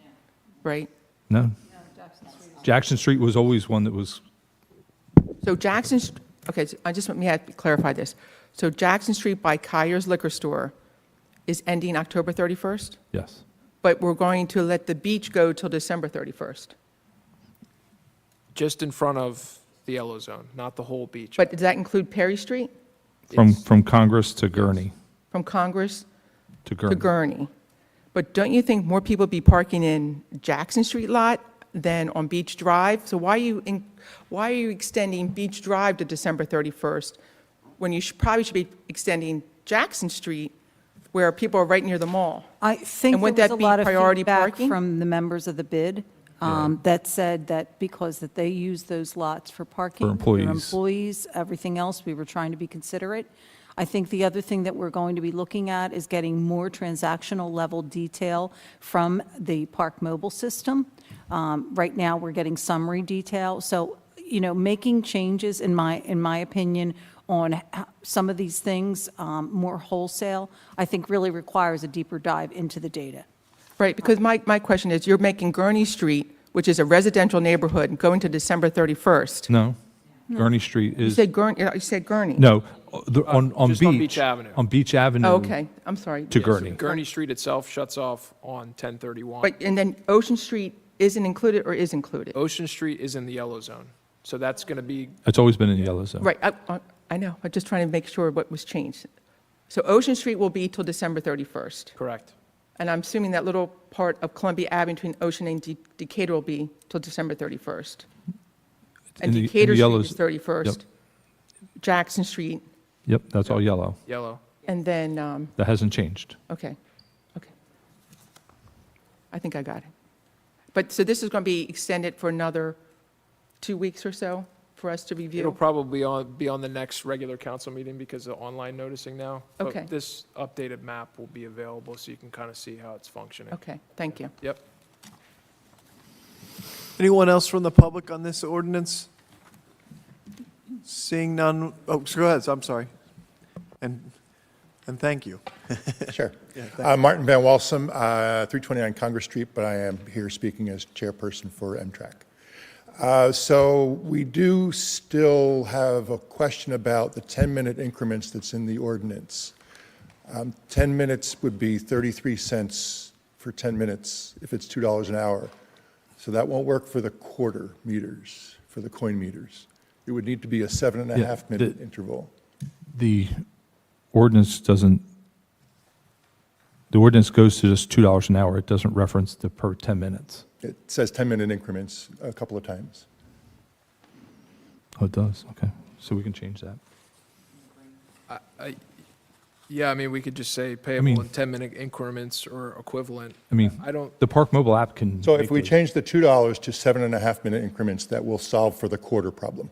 right? No? Jackson Street was always one that was, So Jackson, okay, so I just want me to clarify this. So Jackson Street by Kyer's Liquor Store is ending October 31st, yes. but we're going to let the beach go till December 31st. Just in front of the yellow zone, not the whole beach. But does that include Perry Street From Congress to Gurney, from Congress to to Gurney. Gurney? But don't you think more people be parking in Jackson Street lot than on Beach Drive? So why are you extending Beach Drive to December 31st when you probably should be extending Jackson Street where people are right near the mall? I think And there would was that a be lot of priority feedback parking? from the members of the bid that said that because that they use those lots for parking. employees. Their employees, everything else, we were trying to be considerate. I think the other thing that we're going to be looking at is getting more transactional level detail from the Park Mobile system. Right now, we're getting summary detail. So, making changes, in my opinion, on some of these things, more wholesale, I think really requires a deeper dive into the data. Right, because my question is, you're making Gurney Street, which is a residential neighborhood, going to December 31st. No, Gurney Street You is, said Gurney. no, on Just on Beach Avenue. On Beach Avenue. Oh, okay, I'm sorry. To Gurney. Gurney Street itself shuts off on 1031. But, and then Ocean Street isn't included or is included? Ocean Street is in the yellow zone, so that's going to be, It's always been in the yellow zone. Right, I know, I'm just trying to make sure what was changed. So Ocean Street will be till December 31st. correct. And I'm assuming that little part of Columbia Avenue between Ocean and Decatur will be till December 31st. And In the Decatur yellow Street is 31st. Jackson Street, Yep, that's all yellow. Yellow. and then, That hasn't changed. okay. I think I got it. But, so this is going to be extended for another 2 weeks or so? for us to It'll review? probably be on the next regular council meeting because of online noticing now. Okay. But this updated map will be available, so you can kind of see how it's functioning. Okay, thank you. Yep. Anyone else from the public on this ordinance? Seeing none, oh, go ahead, I'm sorry. And thank you. Sure. Martin Van Walsum, 329 Congress Street, but I am here speaking as chairperson for MTRAC. So we do still have a question about the 10-minute increments that's in the ordinance. 10 minutes would be 33 cents for 10 minutes if it's $2 an hour. So that won't work for the quarter meters, for the coin meters. It would need to be a 7.5-minute interval. The ordinance doesn't, the ordinance goes to just $2 an hour. It doesn't reference the per 10 minutes. It says 10-minute increments a couple of times. Oh, it does? Okay. So we can change that. Yeah, I mean, we could just say payable mean- in 10-minute increments or equivalent. I mean, I don't, the Park Mobile app can. So if make we those. change the $2 to 7.5-minute increments, that will solve for the quarter problem.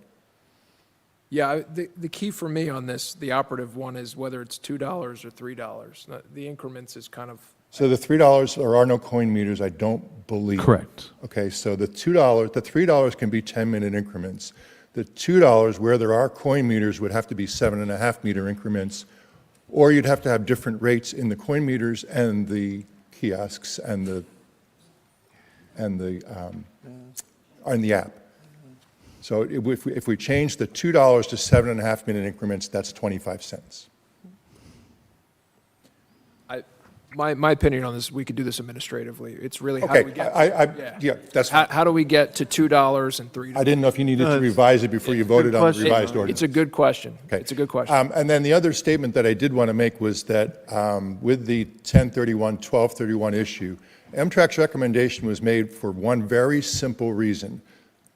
yeah, the key for me on this, the operative one, is whether it's $2 or $3. The increments is kind of, So the $3, there are no coin meters, I don't believe. Correct. Okay, so the $3 can be 10-minute increments. The $2, where there are coin meters, would have to be 7.5-meter increments, or you'd have to have different rates in the coin meters and the kiosks and the app. So if we change the $2 to 7.5-minute increments, that's 25 cents. my opinion on this, we could do this administratively. It's really how do Okay, we get, yeah, that's, how do we get to $2 and $3? I didn't know if you needed to revise it before you voted on the question. revised ordinance. It's a good question. Okay. It's a good question. And then the other statement that I did want to make was that with the 1031, 1231 issue, Amtrak's recommendation was made for one very simple reason,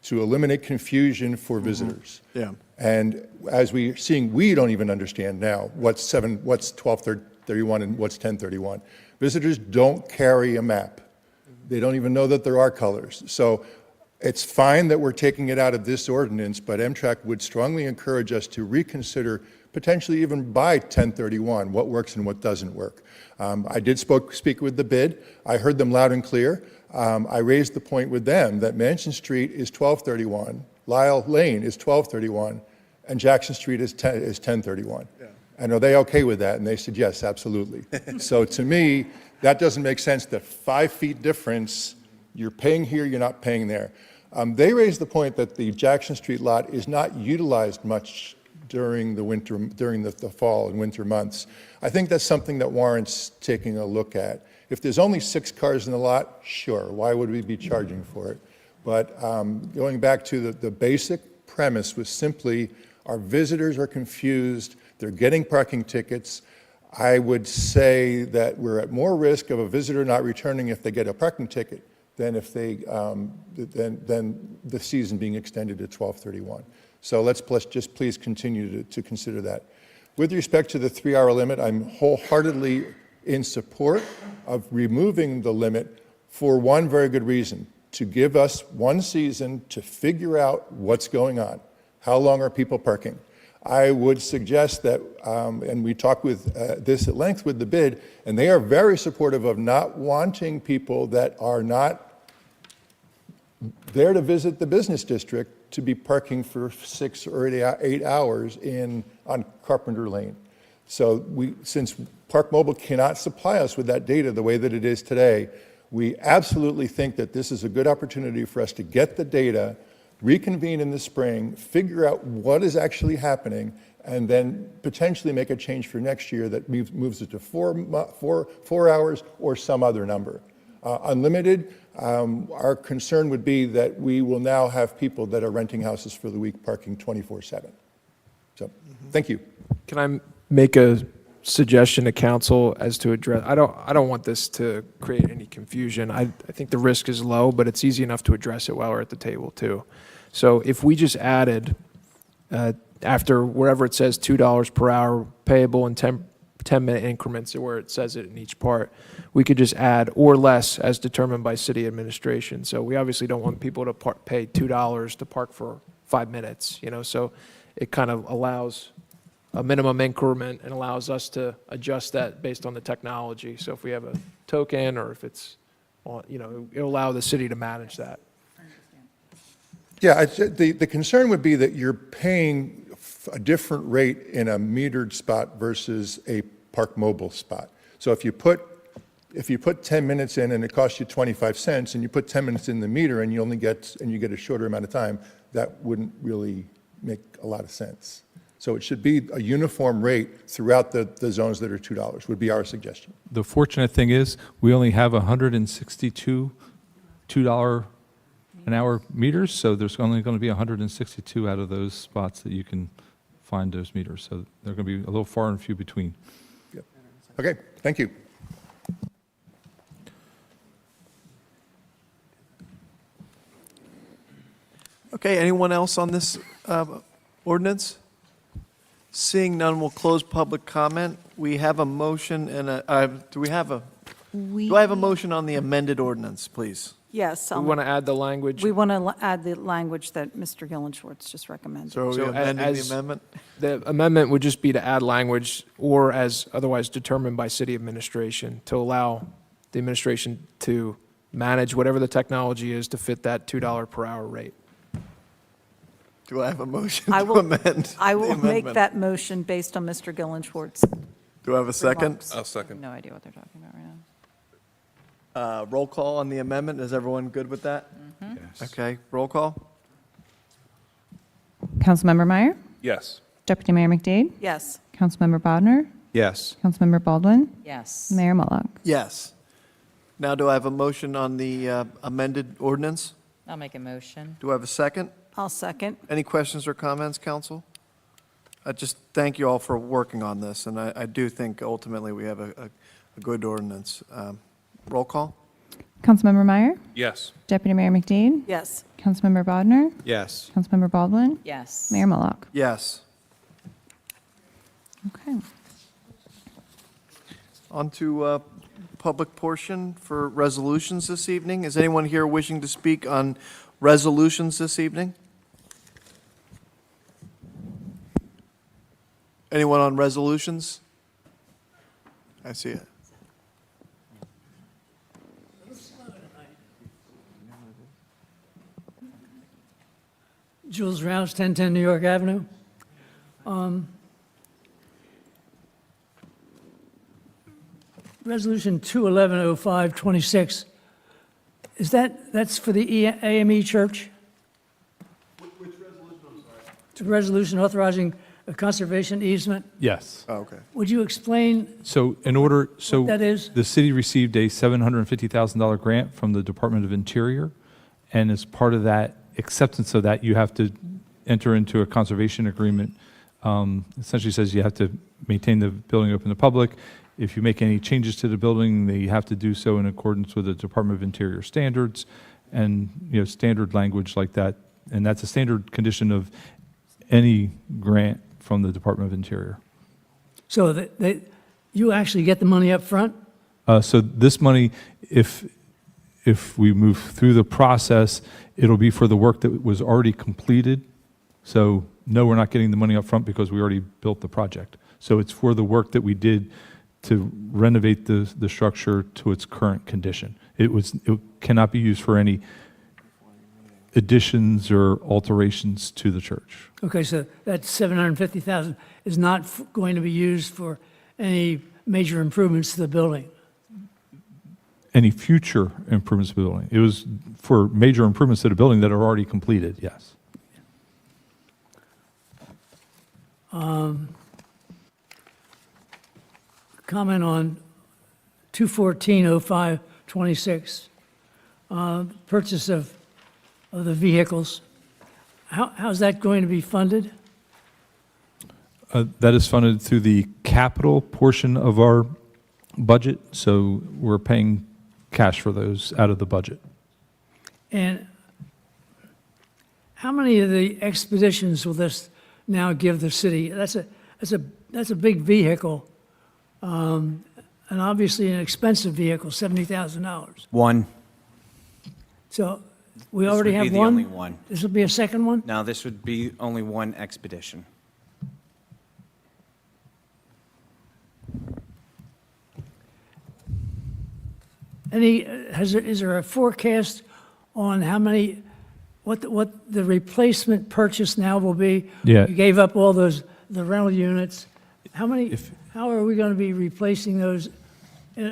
to eliminate confusion for visitors. Yeah. And as we're seeing, we don't even understand now what's 1231 and what's 1031. Visitors don't carry a map. They don't even know that there are colors. So it's fine that we're taking it out of this ordinance, but Amtrak would strongly encourage us to reconsider, potentially even by 1031, what works and what doesn't work. I did speak with the bid. I heard them loud and clear. I raised the point with them that Mansion Street is 1231, Lyle Lane is 1231, and Jackson Street is 1031. And are they okay with that? And they said, yes, absolutely. So to me, that doesn't make sense, that 5 feet difference, you're paying here, you're not paying there. They raised the point that the Jackson Street lot is not utilized much during the winter, during the fall and winter months. I think that's something that warrants taking a look at. If there's only 6 cars in the lot, sure, why would we be charging for it? But going back to the basic premise was simply our visitors are confused, they're getting parking tickets. I would say that we're at more risk of a visitor not returning if they get a parking ticket than if they, than the season being extended to 1231. So let's just please continue to consider that. With respect to the 3-hour limit, I'm wholeheartedly in support of removing the limit for one very good reason, to give us one season to figure out what's going on. How long are people parking? I would suggest that, and we talked with this at length with the bid, and they are very supportive of not wanting people that are not there to visit the business district to be parking for 6 or 8 hours on Carpenter Lane. So since Park Mobile cannot supply us with that data the way that it is today, we absolutely think that this is a good opportunity for us to get the data, reconvene in the spring, figure out what is actually happening, and then potentially make a change for next year that moves it to 4 hours or some other number. Unlimited, our concern would be that we will now have people that are renting houses for the week parking 24/7. So, thank you. Can I make a suggestion to council as to address, I don't want this to create any confusion. I think the risk is low, but it's easy enough to address it while we're at the table too. So if we just added, after wherever it says $2 per hour payable in 10-minute increments, where it says it in each part, we could just add or less as determined by city administration. So we obviously don't want people to pay $2 to park for 5 minutes, so it kind of allows a minimum increment and allows us to adjust that based on the technology. So if we have a token or if it's, it'll allow the city to manage that. Yeah, the concern would be that you're paying a different rate in a metered spot versus a Park Mobile spot. So if you put 10 minutes in and it costs you 25 cents, and you put 10 minutes in the meter and you get a shorter amount of time, that wouldn't really make a lot of sense. So it should be a uniform rate throughout the zones that are $2, would be our suggestion. The fortunate thing is, we only have 162 $2 an hour meters, so there's only going to be 162 out of those spots that you can find those meters. So they're going to be a little far and few between. Yep. Okay, thank you. Okay, anyone else on this ordinance? Seeing none, we'll close public comment. We have a motion and do I have a motion on the amended ordinance, please? Yes. We want to add the language. We want to add the language that Mr. Gillen-Schwartz just recommended. So are we So amending the as- amendment? The amendment would just be to add language, or as otherwise determined by city administration, to allow the administration to manage whatever the technology is to fit that $2 per hour rate. Do I have a motion I to will- amend? I the will make amendment? that motion based on Mr. Gillen-Schwartz. Do I have a second? remarks. I'll second. No idea what they're talking about right now. Roll call on the amendment. Is everyone good with that? Yes. Okay, roll call? Councilmember Meyer, Yes. Deputy Mayor McDade, Yes. Councilmember Bodnar, Yes. Councilmember Baldwin, Yes. Mayor Mullock. Yes. Now, do I have a motion on the amended ordinance? I'll make a motion. Do I have a second? I'll second. Any questions or comments, council? I just thank you all for working on this, and I do think ultimately we have a good ordinance. Roll call? Councilmember Meyer, Yes. Deputy Mayor McDade, Yes. Councilmember Bodnar, Yes. Councilmember Baldwin, Yes. Mayor Mullock. Yes. Okay. On to public portion for resolutions this evening. Is anyone here wishing to speak on resolutions this evening? Anyone on resolutions? I see it. Jules Rouse, 1010 New York Avenue. Resolution 2110526, that's for the AME Church? Which resolution, I'm sorry? It's a resolution authorizing a conservation easement. Yes. Oh, okay. Would you explain So in order, so that is? the city received a $750,000 grant from the Department of Interior, and as part of that, acceptance of that, you have to enter into a conservation agreement. Essentially says you have to maintain the building open to the public. If you make any changes to the building, they have to do so in accordance with the Department of Interior standards and, standard language like that. And that's a standard condition of any grant from the Department of Interior. So that you actually get the money up front? So this money, if we move through the process, it'll be for the work that was already completed. So no, we're not getting the money up front because we already built the project. So it's for the work that we did to renovate the structure to its current condition. It cannot be used for any additions or alterations to the church. Okay, so that $750,000 is not going to be used for any major improvements to the building? Any future improvements to the building. It was for major improvements to the building that are already completed, yes. Comment on 214-0526, purchase of the vehicles. How's that going to be funded? That is funded through the capital portion of our budget, so we're paying cash for those out of the budget. And how many of the expeditions will this now give the city? That's a big vehicle, and obviously an expensive vehicle, $70,000. One. So We This already would be have the one? only one. This will be a second one? Now, this would be only one expedition. Is there a forecast on how many, what the replacement purchase now will be? Yeah. You gave up all the rental units. How are we going to be replacing those,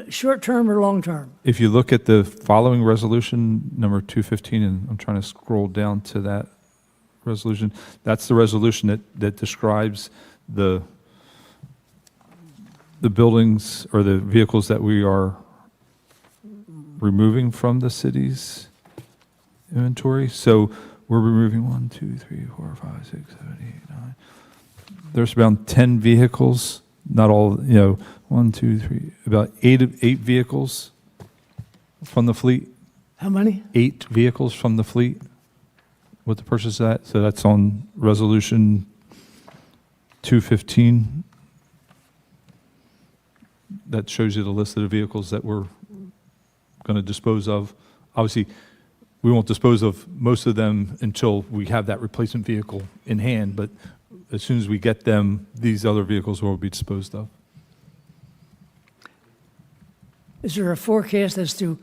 short-term or long-term? If you look at the following resolution, number 215, and I'm trying to scroll down to that resolution, that's the resolution that describes the buildings or the vehicles that we are removing from the city's inventory. So we're removing 1, 2, 3, 4, 5, 6, 7, 8, 9. There's around 10 vehicles, not all, 1, 2, 3, about eight vehicles from the fleet. How many? 8 vehicles from the fleet with the purchase of that. So that's on resolution 215. That shows you the list of the vehicles that we're going to dispose of. Obviously, we won't dispose of most of them until we have that replacement vehicle in hand, but as soon as we get them, these other vehicles will be disposed of. Is there a forecast as to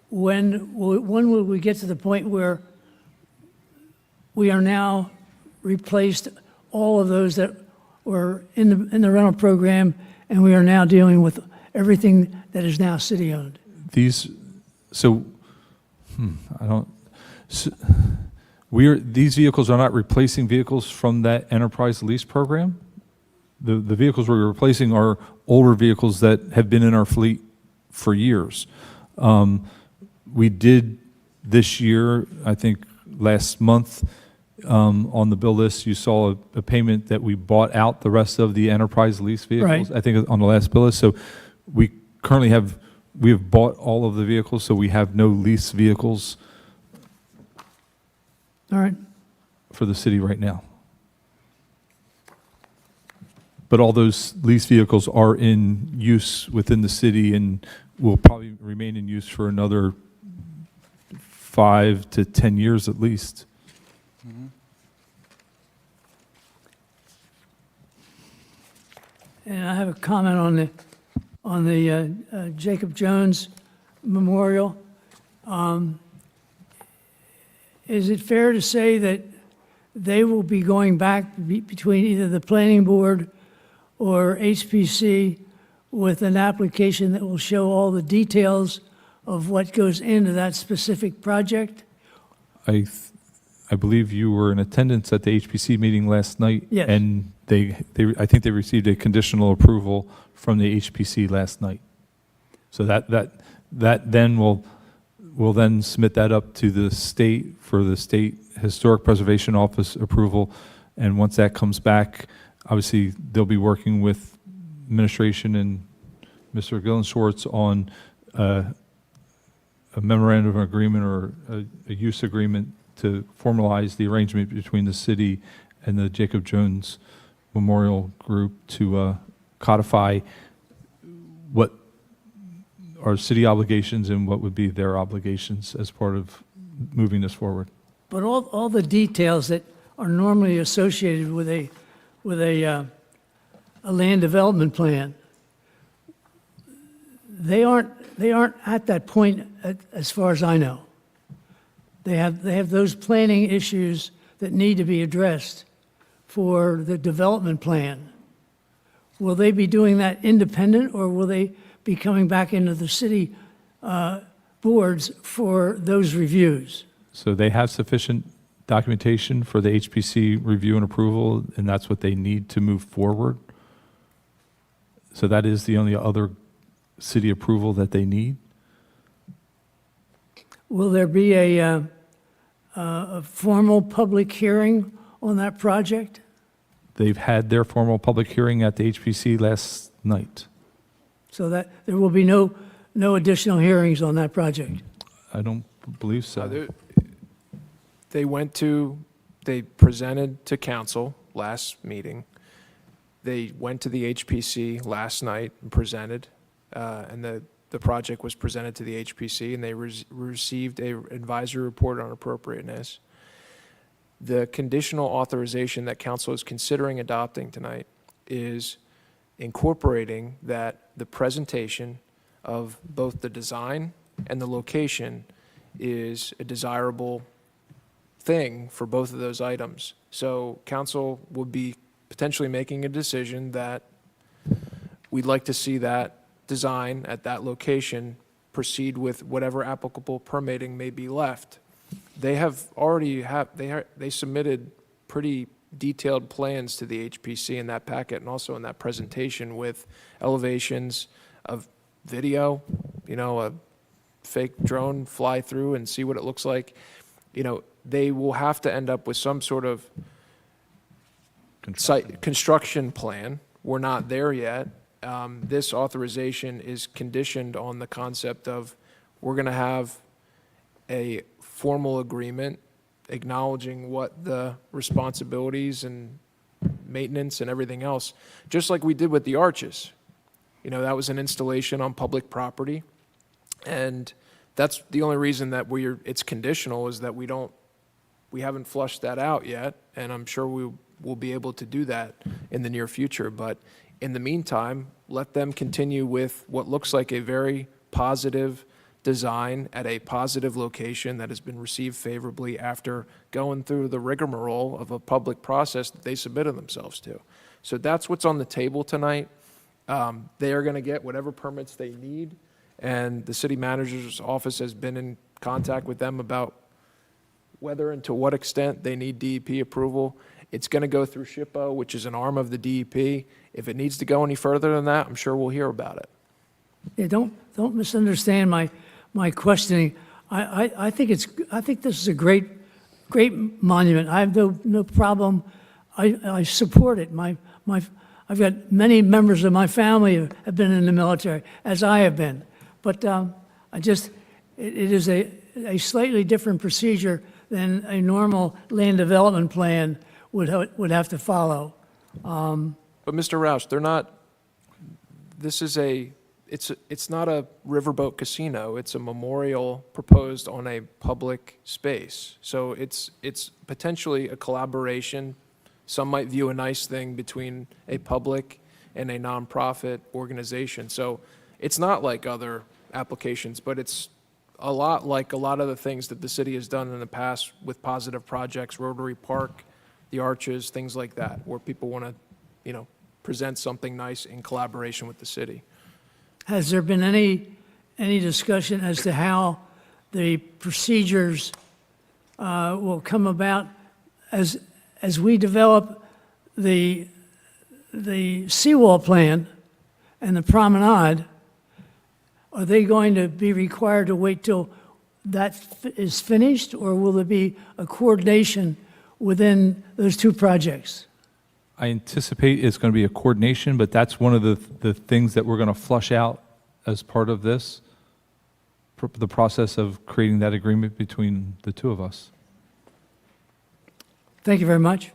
when will we get to the point where we are now replaced all of those that were in the rental program, and we are now dealing with everything that is now city-owned? These vehicles are not replacing vehicles from that enterprise lease program. The vehicles we're replacing are older vehicles that have been in our fleet for years. We did this year, I think last month, on the bill list, you saw a payment that we bought out the rest of the enterprise lease vehicles. Right. I think on the last bill list. So we currently have bought all of the vehicles, so we have no lease vehicles All right. for the city right now. But all those lease vehicles are in use within the city and will probably remain in use for another 5 to 10 years at least. And I have a comment on the Jacob Jones Memorial. Is it fair to say that they will be going back between either the planning board or HPC with an application that will show all the details of what goes into that specific project? I believe you were in attendance at the HPC meeting last night. Yes. And I think they received a conditional approval from the HPC last night. So that then we'll then submit that up to the state for the State Historic Preservation Office approval. And once that comes back, obviously they'll be working with administration and Mr. Gillen-Schwartz on a memorandum of agreement or a use agreement to formalize the arrangement between the city and the Jacob Jones Memorial Group to codify what are city obligations and what would be their obligations as part of moving this forward. But all the details that are normally associated with a land development plan, they aren't at that point as far as I know. They have those planning issues that need to be addressed for the development plan. Will they be doing that independent, or will they be coming back into the city boards for those reviews? So they have sufficient documentation for the HPC review and approval, and that's what they need to move forward. So that is the only other city approval that they need. Will there be a formal public hearing on that project? They've had their formal public hearing at the HPC last night. So that there will be no additional hearings on that project? I don't believe so. They presented to council last meeting. They went to the HPC last night and presented, and the project was presented to the HPC, and they received a advisory report on appropriateness. The conditional authorization that council is considering adopting tonight is incorporating that the presentation of both the design and the location is a desirable thing for both of those items. So council would be potentially making a decision that we'd like to see that design at that location proceed with whatever applicable permitting may be left. They have already they submitted pretty detailed plans to the HPC in that packet and also in that presentation with elevations of video, a fake drone fly through and see what it looks like. They will have to end up with some sort of site construction plan. We're not there yet. This authorization is conditioned on the concept of we're going to have a formal agreement acknowledging what the responsibilities and maintenance and everything else, just like we did with the arches. That was an installation on public property, and that's the only reason that it's conditional is that we haven't flushed that out yet, and I'm sure we will be able to do that in the near future. But in the meantime, let them continue with what looks like a very positive design at a positive location that has been received favorably after going through the rigmarole of a public process that they submitted themselves to. So that's what's on the table tonight. They are going to get whatever permits they need, and the city manager's office has been in contact with them about whether and to what extent they need DEP approval. It's going to go through SHPO, which is an arm of the DEP. If it needs to go any further than that, I'm sure we'll hear about it. Yeah, don't misunderstand my questioning. I think this is a great monument. I have no problem. I support it. I've got many members of my family who have been in the military, as I have been. But it is a slightly different procedure than a normal land development plan would have to follow. But Mr. Roush, it's not a riverboat casino. It's a memorial proposed on a public space. So it's potentially a collaboration. Some might view a nice thing between a public and a nonprofit organization. So it's not like other applications, but it's a lot like a lot of the things that the city has done in the past with positive projects, Rotary Park, the Arches, things like that, where people want to, present something nice in collaboration with the city. Has there been any discussion as to how the procedures will come about as we develop the seawall plan and the promenade? Are they going to be required to wait till that is finished, or will there be a coordination within those two projects? I anticipate it's going to be a coordination, but that's one of the things that we're going to flush out as part of this, the process of creating that agreement between the two of us. Thank you very much.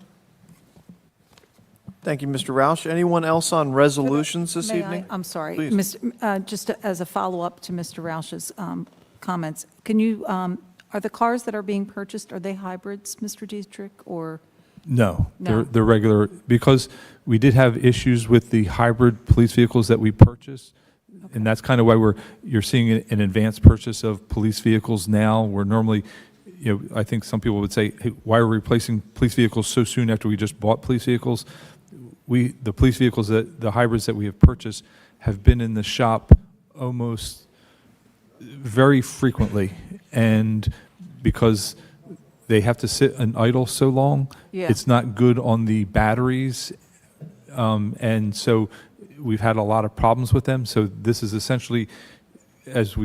Thank you, Mr. Roush. Anyone else on resolutions this May evening? I'm sorry. Please. Just as a follow-up to Mr. Roush's comments, can you, are the cars that are being purchased, are they hybrids, Mr. Dietrich, or? No, No. they're regular, because we did have issues with the hybrid police vehicles that we purchased, and that's kind of why you're seeing an advanced purchase of police vehicles now, where normally, I think some people would say, hey, why are we replacing police vehicles so soon after we just bought police vehicles? The police vehicles, the hybrids that we have purchased, have been in the shop almost very frequently, and because they have to sit and idle so long, Yeah. it's not good on the batteries, and so we've had a lot of problems with them. So this is essentially, as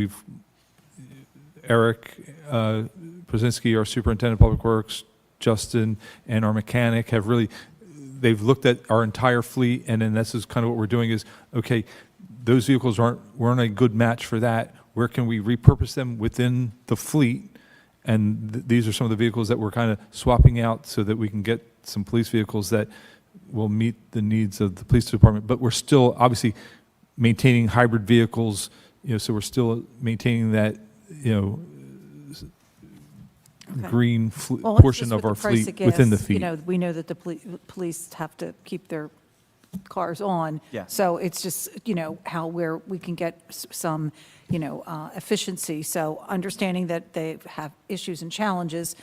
Eric Brzezinski, our superintendent of public works, Justin, and our mechanic they've looked at our entire fleet, and then this is kind of what we're doing is, okay, those vehicles weren't a good match for that. Where can we repurpose them within the fleet? And these are some of the vehicles that we're kind of swapping out so that we can get some police vehicles that will meet the needs of the police department. But we're still obviously maintaining hybrid vehicles So we're still maintaining that, green Well, it's portion just of with our the price fleet of within the gas, fleet. we know that the police have to keep their cars on. Yeah. So it's just, how we can get some, efficiency. So understanding that they have issues and challenges,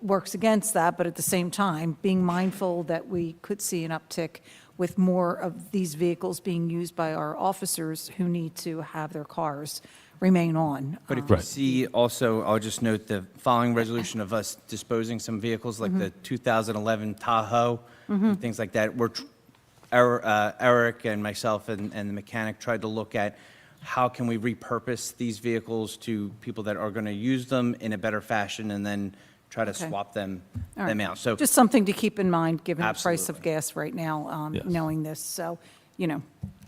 works against that, but at the same time, being mindful that we could see an uptick with more of these vehicles being used by our officers who need to have their cars remain on. But if you see also, I'll just note the following resolution of us disposing some vehicles like the 2011 Tahoe, and things like that. Eric and myself and the mechanic tried to look at how can we repurpose these vehicles to people that are going to use them in a better fashion and then try to Okay. swap them All right. out. So Just something to keep in mind, given the price of Absolutely. gas right now, Yes. knowing this. So,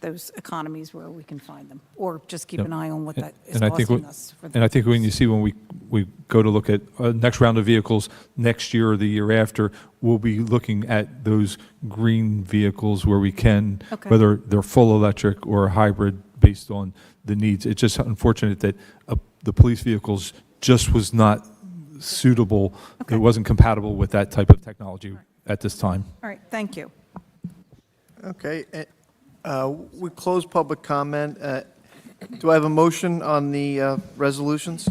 those economies where we can find them, or just keep Yep. an eye on what that is And I think costing what- us. For And I think when you see when we go to look at next round of vehicles next year or the year after, we'll be looking at those green vehicles where we can, Okay. whether they're full electric or hybrid based on the needs. It's just unfortunate that the police vehicles just was not suitable. Okay. It wasn't compatible with that type of technology at this time. All right, thank you. Okay, we close public comment. Do I have a motion on the resolutions?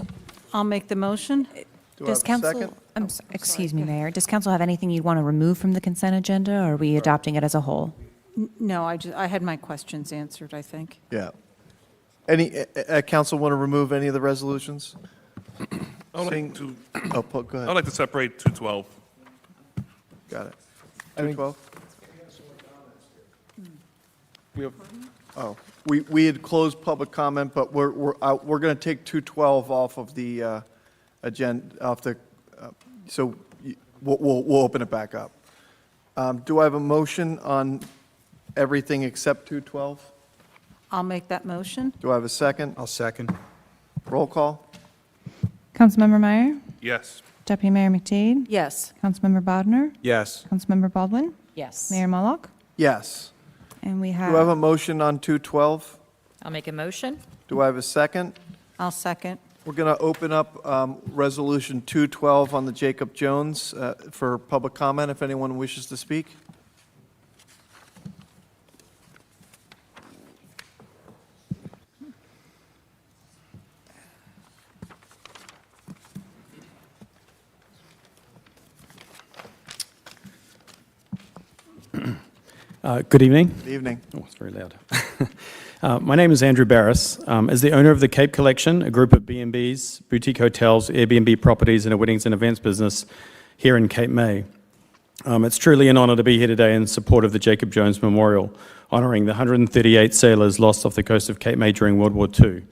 I'll make the motion. Do I Does have a council, second? excuse me, Mayor, does council have anything you'd want to remove from the consent agenda, or are we adopting it as a whole? No, I had my questions answered, I think. Yeah. Any, council want to remove any of the resolutions? I would Seeing- like to, Oh, go I'd ahead. like to separate 212. Got it. 212? we have- Oh, we had closed public comment, but we're going to take 212 off of the agenda, so we'll open it back up. Do I have a motion on everything except 212? I'll make that motion. Do I have a second? I'll second. Roll call? Councilmember Meyer, Yes. Deputy Mayor McDade, Yes. Councilmember Bodnar, Yes. Councilmember Baldwin, Yes. Mayor Mallock, Yes. and we Do I have a have, motion on 212? I'll make a motion. Do I have a second? I'll second. We're going to open up Resolution 212 on the Jacob Jones for public comment, if anyone wishes to speak. Good evening. Good evening. Oh, it's very loud. My name is Andrew Barris. As the owner of the Cape Collection, a group of B&Bs, boutique hotels, Airbnb properties, and a weddings and events business here in Cape May, it's truly an honor to be here today in support of the Jacob Jones Memorial, honoring the 138 sailors lost off the coast of Cape May during World War II.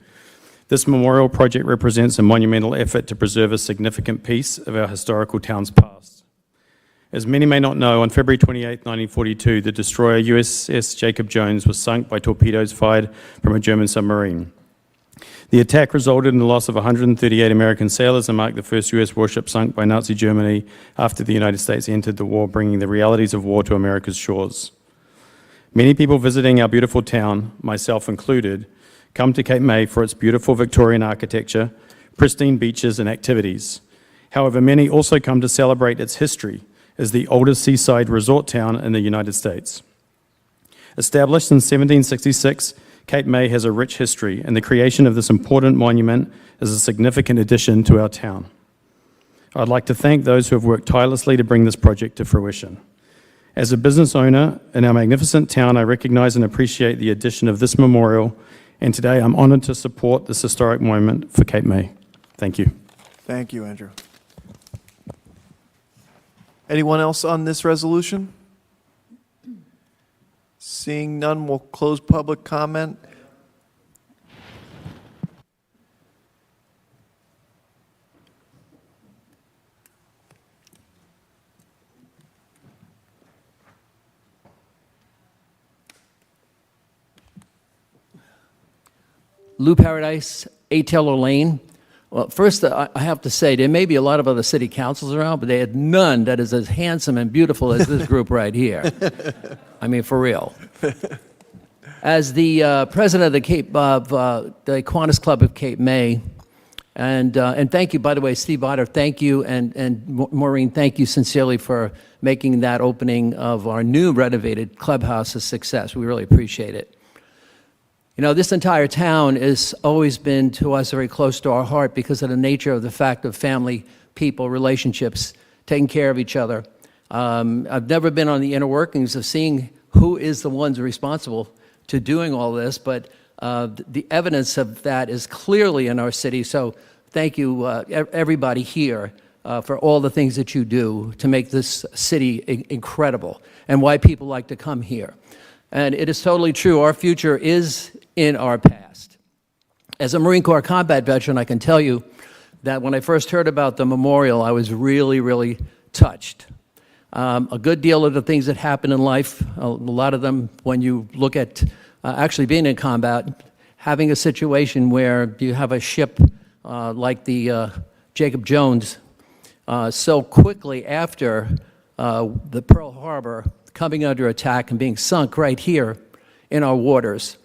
This memorial project represents a monumental effort to preserve a significant piece of our historical town's past. As many may not know, on February 28, 1942, the destroyer USS Jacob Jones was sunk by torpedoes fired from a German submarine. The attack resulted in the loss of 138 American sailors and marked the first U.S. warship sunk by Nazi Germany after the United States entered the war, bringing the realities of war to America's shores. Many people visiting our beautiful town, myself included, come to Cape May for its beautiful Victorian architecture, pristine beaches, and activities. However, many also come to celebrate its history as the oldest seaside resort town in the United States. Established in 1766, Cape May has a rich history, and the creation of this important monument is a significant addition to our town. I'd like to thank those who have worked tirelessly to bring this project to fruition. As a business owner in our magnificent town, I recognize and appreciate the addition of this memorial, and today I'm honored to support this historic monument for Cape May. Thank you. Thank you, Andrew. Anyone else on this resolution? Seeing none, we'll close public comment. Lou Paradise, 8 Taylor Lane. Well, first, I have to say, there may be a lot of other city councils around, but they had none that is as handsome and beautiful as this group right here. I mean, for real. As the president of the the Kiwanis Club of Cape May, and thank you, by the way, Steve Otter, thank you, and Maureen, thank you sincerely for making that opening of our new renovated clubhouse a success. We really appreciate it. You know, this entire town has always been to us very close to our heart because of the nature of the fact of family, people, relationships, taking care of each other. I've never been on the inner workings of seeing who is the ones responsible to doing all this, but the evidence of that is clearly in our city. So thank you, everybody here, for all the things that you do to make this city incredible and why people like to come here. And it is totally true. Our future is in our past. As a Marine Corps combat veteran, I can tell you that when I first heard about the memorial, I was really, really touched. A good deal of the things that happen in life, a lot of them, when you look at actually being in combat, having a situation where you have a ship like the Jacob Jones so quickly after the Pearl Harbor coming under attack and being sunk right here in our waters.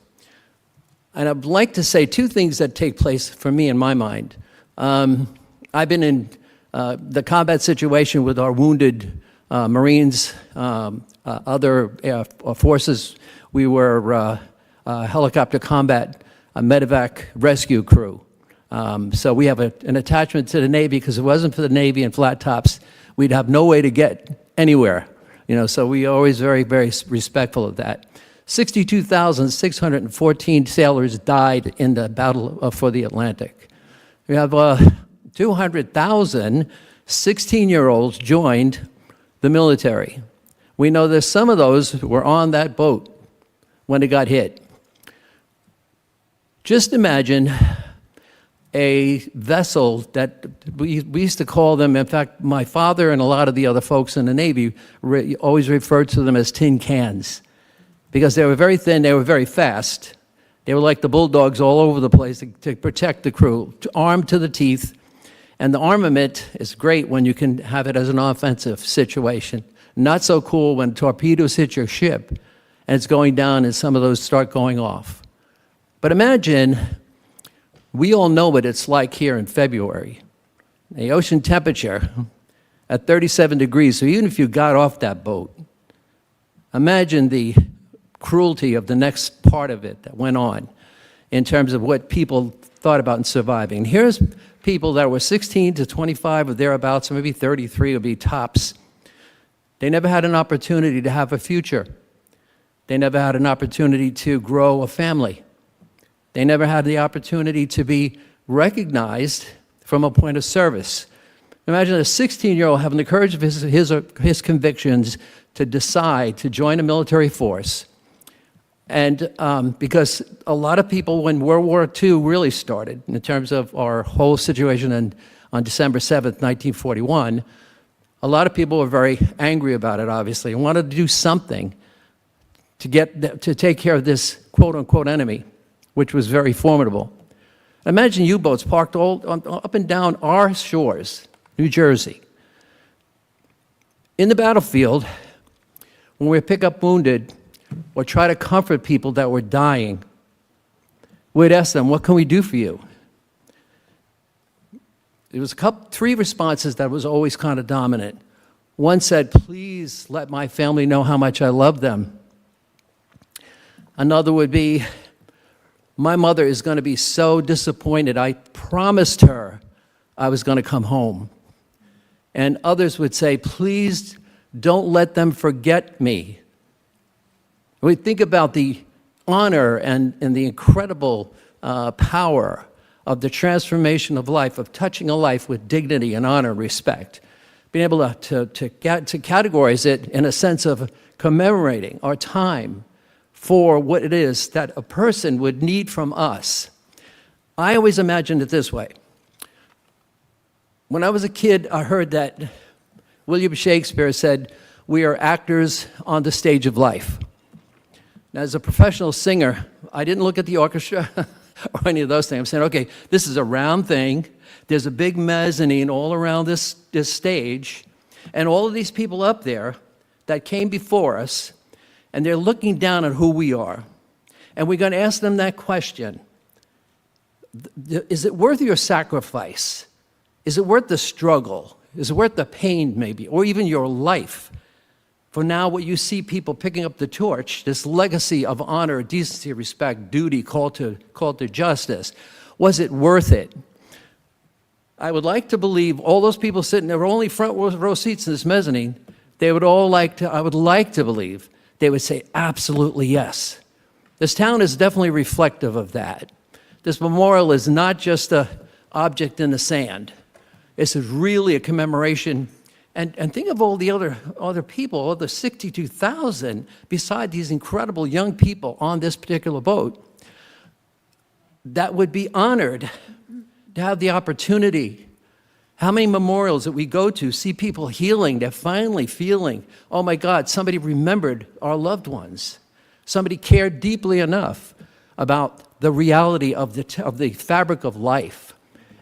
And I'd like to say two things that take place for me in my mind. I've been in the combat situation with our wounded Marines, other forces. We were helicopter combat, a medevac rescue crew. So we have an attachment to the Navy because if it wasn't for the Navy and flat tops, we'd have no way to get anywhere. You know, so we are always very, very respectful of that. 62,614 sailors died in the battle for the Atlantic. We have 200,000 16-year-olds joined the military. We know that some of those were on that boat when it got hit. Just imagine a vessel that we used to call them, in fact, my father and a lot of the other folks in the Navy always referred to them as tin cans because they were very thin, they were very fast. They were like the bulldogs all over the place to protect the crew, armed to the teeth. And the armament is great when you can have it as an offensive situation. Not so cool when torpedoes hit your ship and it's going down and some of those start going off. But imagine, we all know what it's like here in February. The ocean temperature at 37 degrees, so even if you got off that boat, imagine the cruelty of the next part of it that went on in terms of what people thought about in surviving. Here's people that were 16 to 25 or thereabouts, maybe 33 would be tops. They never had an opportunity to have a future. They never had an opportunity to grow a family. They never had the opportunity to be recognized from a point of service. Imagine a 16-year-old having the courage of his convictions to decide to join a military force. And because a lot of people, when World War II really started, in terms of our whole situation on December 7th, 1941, a lot of people were very angry about it, obviously, and wanted to do something to take care of this quote-unquote enemy, which was very formidable. Imagine U-boats parked up and down our shores, New Jersey. In the battlefield, when we pick up wounded or try to comfort people that were dying, we'd ask them, what can we do for you? There was three responses that was always kind of dominant. One said, please let my family know how much I love them. Another would be, my mother is going to be so disappointed. I promised her I was going to come home. And others would say, please don't let them forget me. We think about the honor and the incredible power of the transformation of life, of touching a life with dignity and honor and respect. Being able to categorize it in a sense of commemorating our time for what it is that a person would need from us. I always imagined it this way. When I was a kid, I heard that William Shakespeare said, we are actors on the stage of life. Now, as a professional singer, I didn't look at the orchestra or any of those things. I'm saying, okay, this is a round thing. There's a big mezzanine all around this stage, and all of these people up there that came before us, and they're looking down at who we are. and we're going to ask them that question. Is it worth your sacrifice? Is it worth the struggle? Is it worth the pain, maybe, or even your life? For now, what you see people picking up the torch, this legacy of honor, decency, respect, duty, call to justice, was it worth it? I would like to believe all those people sitting there, only front row seats in this mezzanine, they would all I would like to believe, they would say, absolutely yes. This town is definitely reflective of that. This memorial is not just an object in the sand. This is really a commemoration. And think of all the other people, all the 62,000 beside these incredible young people on this particular boat that would be honored to have the opportunity. How many memorials that we go to see people healing, they're finally feeling, oh my God, somebody remembered our loved ones. Somebody cared deeply enough about the reality of the fabric of life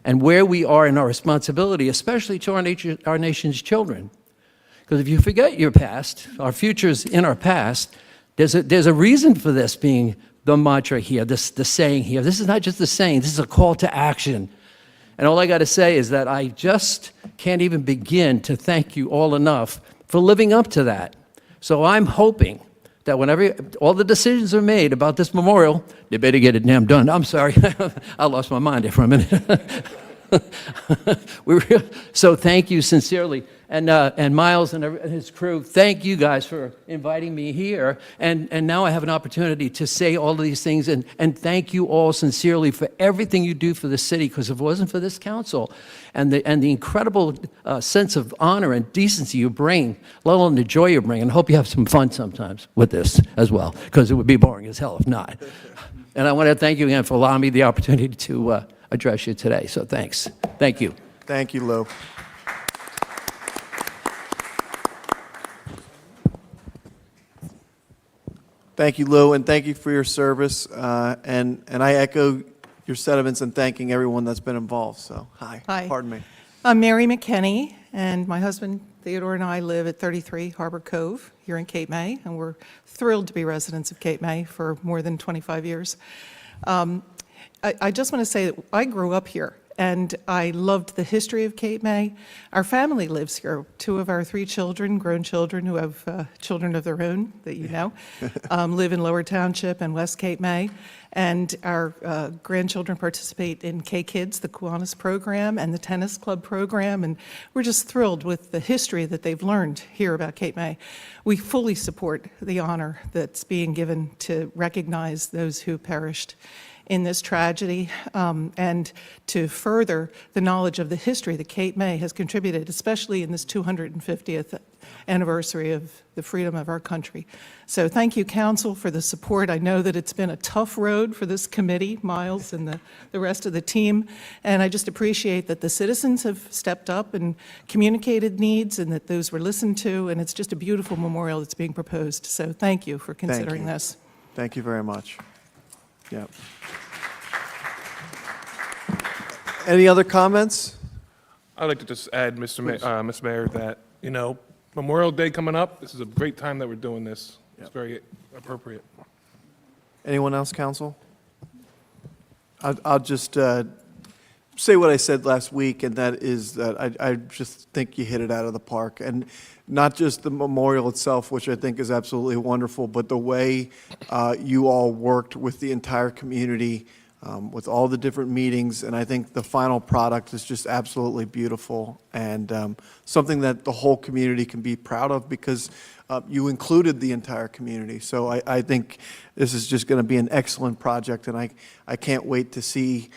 and where we are in our responsibility, especially to our nation's children. Because if you forget your past, our future's in our past, there's a reason for this being the mantra here, the saying here. This is not just a saying, this is a call to action. And all I got to say is that I just can't even begin to thank you all enough for living up to that. So I'm hoping that whenever all the decisions are made about this memorial, they better get it damn done. I'm sorry, I lost my mind there for a minute. So thank you sincerely. And Miles and his crew, thank you guys for inviting me here. And now I have an opportunity to say all of these things and thank you all sincerely for everything you do for the city, because if it wasn't for this council and the incredible sense of honor and decency you bring, let alone the joy you bring, and I hope you have some fun sometimes with this as well, because it would be boring as hell if not. And I want to thank you again for allowing me the opportunity to address you today. So thanks. Thank you. Thank you, Lou. Thank you, Lou, and thank you for your service. And I echo your sentiments in thanking everyone that's been involved. So, hi. Hi. Pardon me. I'm Mary McKinney, and my husband Theodore and I live at 33 Harbor Cove here in Cape May, and we're thrilled to be residents of Cape May for more than 25 years. I just want to say that I grew up here, and I loved the history of Cape May. Our family lives here. 2 of our 3 children, grown children who have children of their own that you know, live in Lower Township and West Cape May. And our grandchildren participate in K-Kids, the Kiwanis program, and the tennis club program. And we're just thrilled with the history that they've learned here about Cape May. We fully support the honor that's being given to recognize those who perished in this tragedy, and to further the knowledge of the history that Cape May has contributed, especially in this 250th anniversary of the freedom of our country. So thank you, Council, for the support. I know that it's been a tough road for this committee, Miles and the rest of the team, and I just appreciate that the citizens have stepped up and communicated needs and that those were listened to, and it's just a beautiful memorial that's being proposed. So thank you for considering this. Thank you very much. Yep. Any other comments? I'd like to just add, Mr. Mayor, that, Memorial Day coming up, this is a great time that we're doing this. It's very appropriate. Anyone else, Council? I'll just say what I said last week, and that is that I just think you hit it out of the park. And not just the memorial itself, which I think is absolutely wonderful, but the way you all worked with the entire community, with all the different meetings, and I think the final product is just absolutely beautiful and something that the whole community can be proud of, because you included the entire community. So I think this is just going to be an excellent project, and I can't wait to see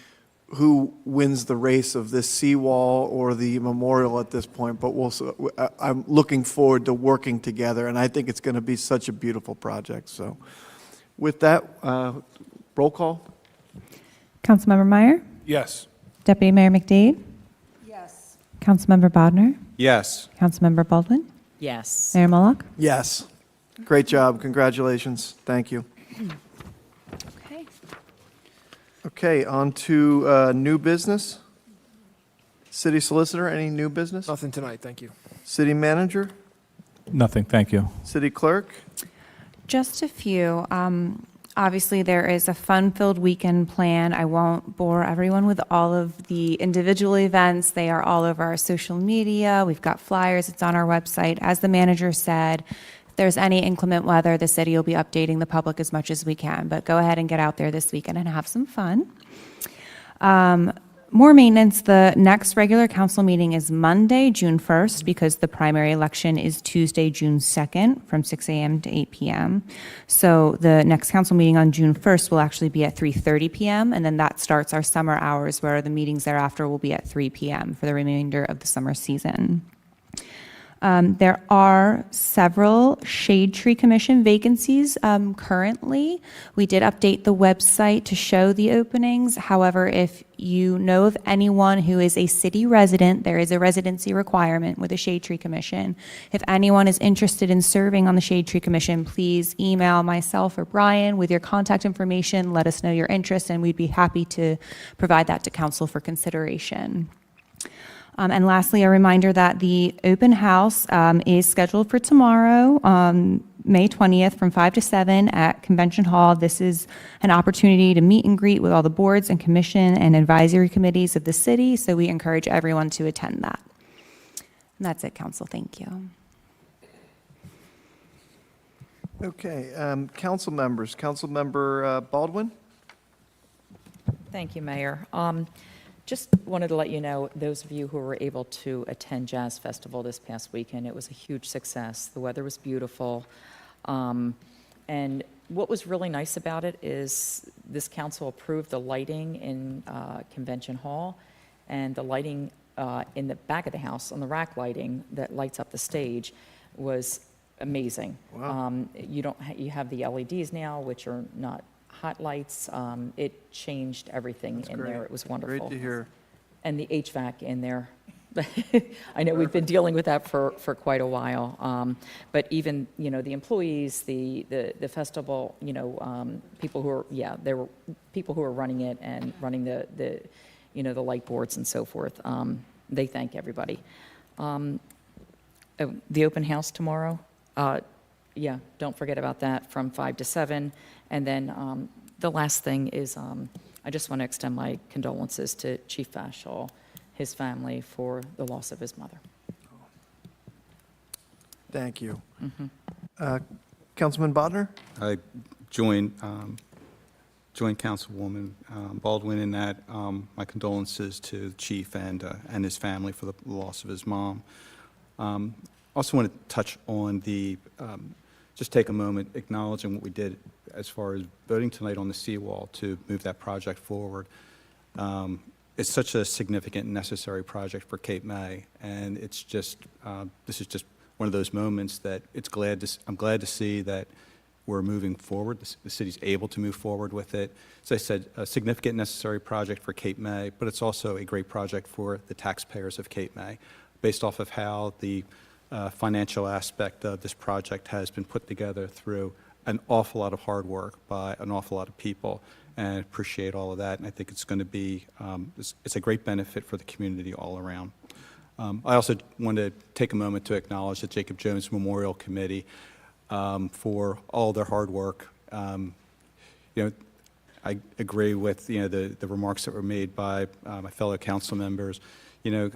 who wins the race of this seawall or the memorial at this point, but I'm looking forward to working together, and I think it's going to be such a beautiful project. So with that, roll call. Councilmember Meyer? Yes. Deputy Mayor McDade? Yes. Councilmember Bodnar? Yes. Councilmember Baldwin? Yes. Mayor Mullock? Yes. Great job. Congratulations. Thank you. Okay. Okay, on to new business. City Solicitor, any new business? Nothing tonight, thank you. City Manager? Nothing, thank you. City Clerk? Just a few. Obviously, there is a fun-filled weekend plan. I won't bore everyone with all of the individual events. They are all over our social media. We've got flyers. It's on our website. As the manager said, if there's any inclement weather, the city will be updating the public as much as we can. But go ahead and get out there this weekend and have some fun. More maintenance, the next regular council meeting is Monday, June 1st, because the primary election is Tuesday, June 2nd, from 6 a.m. to 8 p.m. So the next council meeting on June 1st will actually be at 3:30 p.m., and then that starts our summer hours, where the meetings thereafter will be at 3 p.m. for the remainder of the summer season. There are several Shade Tree Commission vacancies currently. We did update the website to show the openings. However, if you know of anyone who is a city resident, there is a residency requirement with the Shade Tree Commission. If anyone is interested in serving on the Shade Tree Commission, please email myself or Brian with your contact information. Let us know your interest, and we'd be happy to provide that to council for consideration. And lastly, a reminder that the open house is scheduled for tomorrow, May 20th, from 5 to 7 at Convention Hall. This is an opportunity to meet and greet with all the boards and commission and advisory committees of the city, so we encourage everyone to attend that. And that's it, council. Thank you. Okay, council members. Councilmember Baldwin? Thank you, Mayor. Just wanted to let you know, those of you who were able to attend Jazz Festival this past weekend, it was a huge success. The weather was beautiful. And what was really nice about it is this council approved the lighting in Convention Hall, and the lighting in the back of the house, on the rack lighting that lights up the stage, was amazing. Wow. You have the LEDs now, which are not hot lights. It changed everything in there. It was wonderful. Great to hear. And the HVAC in there. I know we've been dealing with that for quite a while. But even, the employees, the festival, people who are, there were people who are running it and running the light boards and so forth. They thank everybody. The open house tomorrow, don't forget about that, from 5 to 7. And then the last thing is, I just want to extend my condolences to Chief Fashel, his family, for the loss of his mother. Thank you. Councilman Bodnar? I join Councilwoman Baldwin in that. My condolences to the chief and his family for the loss of his mom. Also want to touch on just take a moment acknowledging what we did as far as voting tonight on the seawall to move that project forward. It's such a significant and necessary project for Cape May, and it's just, this is just one of those moments that I'm glad to see that we're moving forward. The city's able to move forward with it. As I said, a significant necessary project for Cape May, but it's also a great project for the taxpayers of Cape May, based off of how the financial aspect of this project has been put together through an awful lot of hard work by an awful lot of people, and I appreciate all of that, and I think it's going to be, it's a great benefit for the community all around. I also want to take a moment to acknowledge the Jacob Jones Memorial Committee for all their hard work. I agree with the remarks that were made by my fellow council members.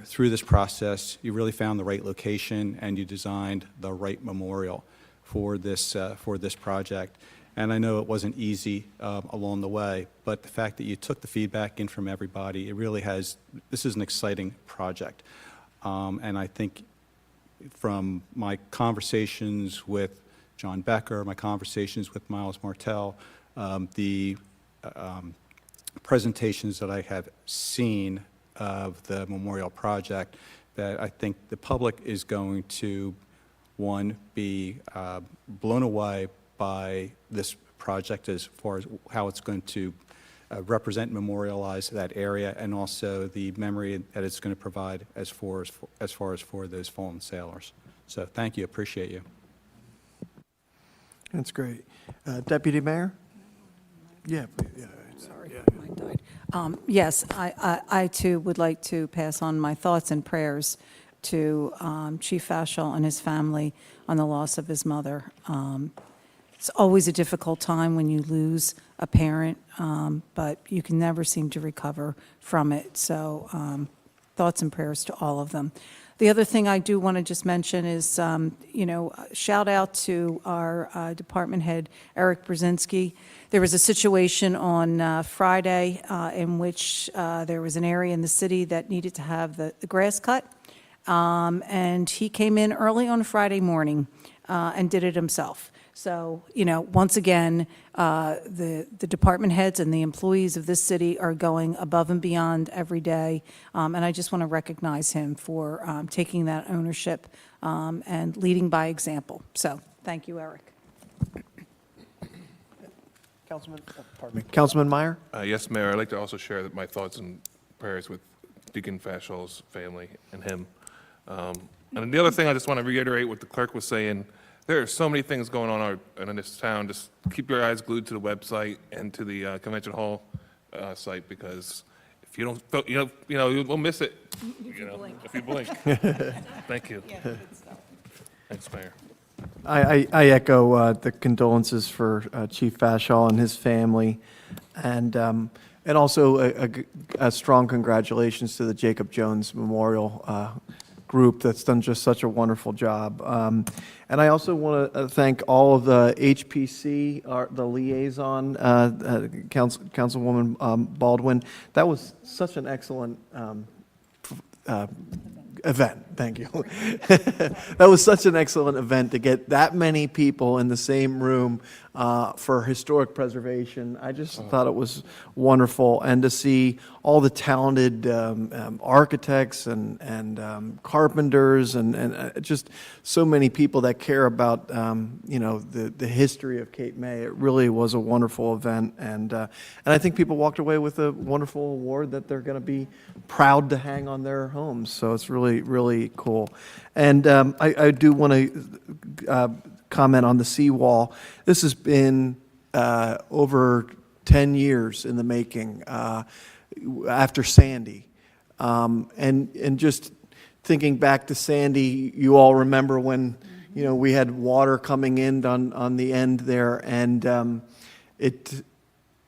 Through this process, you really found the right location and you designed the right memorial for this project. And I know it wasn't easy along the way, but the fact that you took the feedback in from everybody, this is an exciting project. And I think from my conversations with John Becker, my conversations with Miles Martell, the presentations that I have seen of the memorial project, that I think the public is going to, one, be blown away by this project as far as how it's going to represent and memorialize that area, and also the memory that it's going to provide as far as for those fallen sailors. So thank you, appreciate you. That's great. Deputy Mayor? Yeah, please. Yeah. Sorry, mine died. Yes, I too would like to pass on my thoughts and prayers to Chief Fashel and his family on the loss of his mother. It's always a difficult time when you lose a parent, but you can never seem to recover from it. So thoughts and prayers to all of them. The other thing I do want to just mention is, shout out to our department head, Eric Brzezinski. There was a situation on Friday in which there was an area in the city that needed to have the grass cut. And he came in early on Friday morning and did it himself. So, once again, the department heads and the employees of this city are going above and beyond every day. And I just want to recognize him for taking that ownership and leading by example. So, thank you, Eric. Councilman Meyer? Yes, Mayor, I'd like to also share my thoughts and prayers with Deacon Fashall's family and him. And the other thing I just want to reiterate what the clerk was saying, there are so many things going on in this town. Just keep your eyes glued to the website and to the Convention Hall site, because if you don't, we'll miss it. If you blink. Thank you. Thanks, Mayor. I echo the condolences for Chief Fashall and his family, and also a strong congratulations to the Jacob Jones Memorial group that's done just such a wonderful job. And I also want to thank all of the HPC, the liaison, Councilwoman Baldwin. That was such an excellent event. Thank you. That was such an excellent event to get that many people in the same room for historic preservation. I just thought it was wonderful, and to see all the talented architects and carpenters and just so many people that care about the history of Cape May. It really was a wonderful event, and I think people walked away with a wonderful award that they're going to be proud to hang on their homes. So it's really cool. And I do want to comment on the seawall. This has been over 10 years in the making after Sandy. And just thinking back to Sandy, you all remember when we had water coming in on the end there, and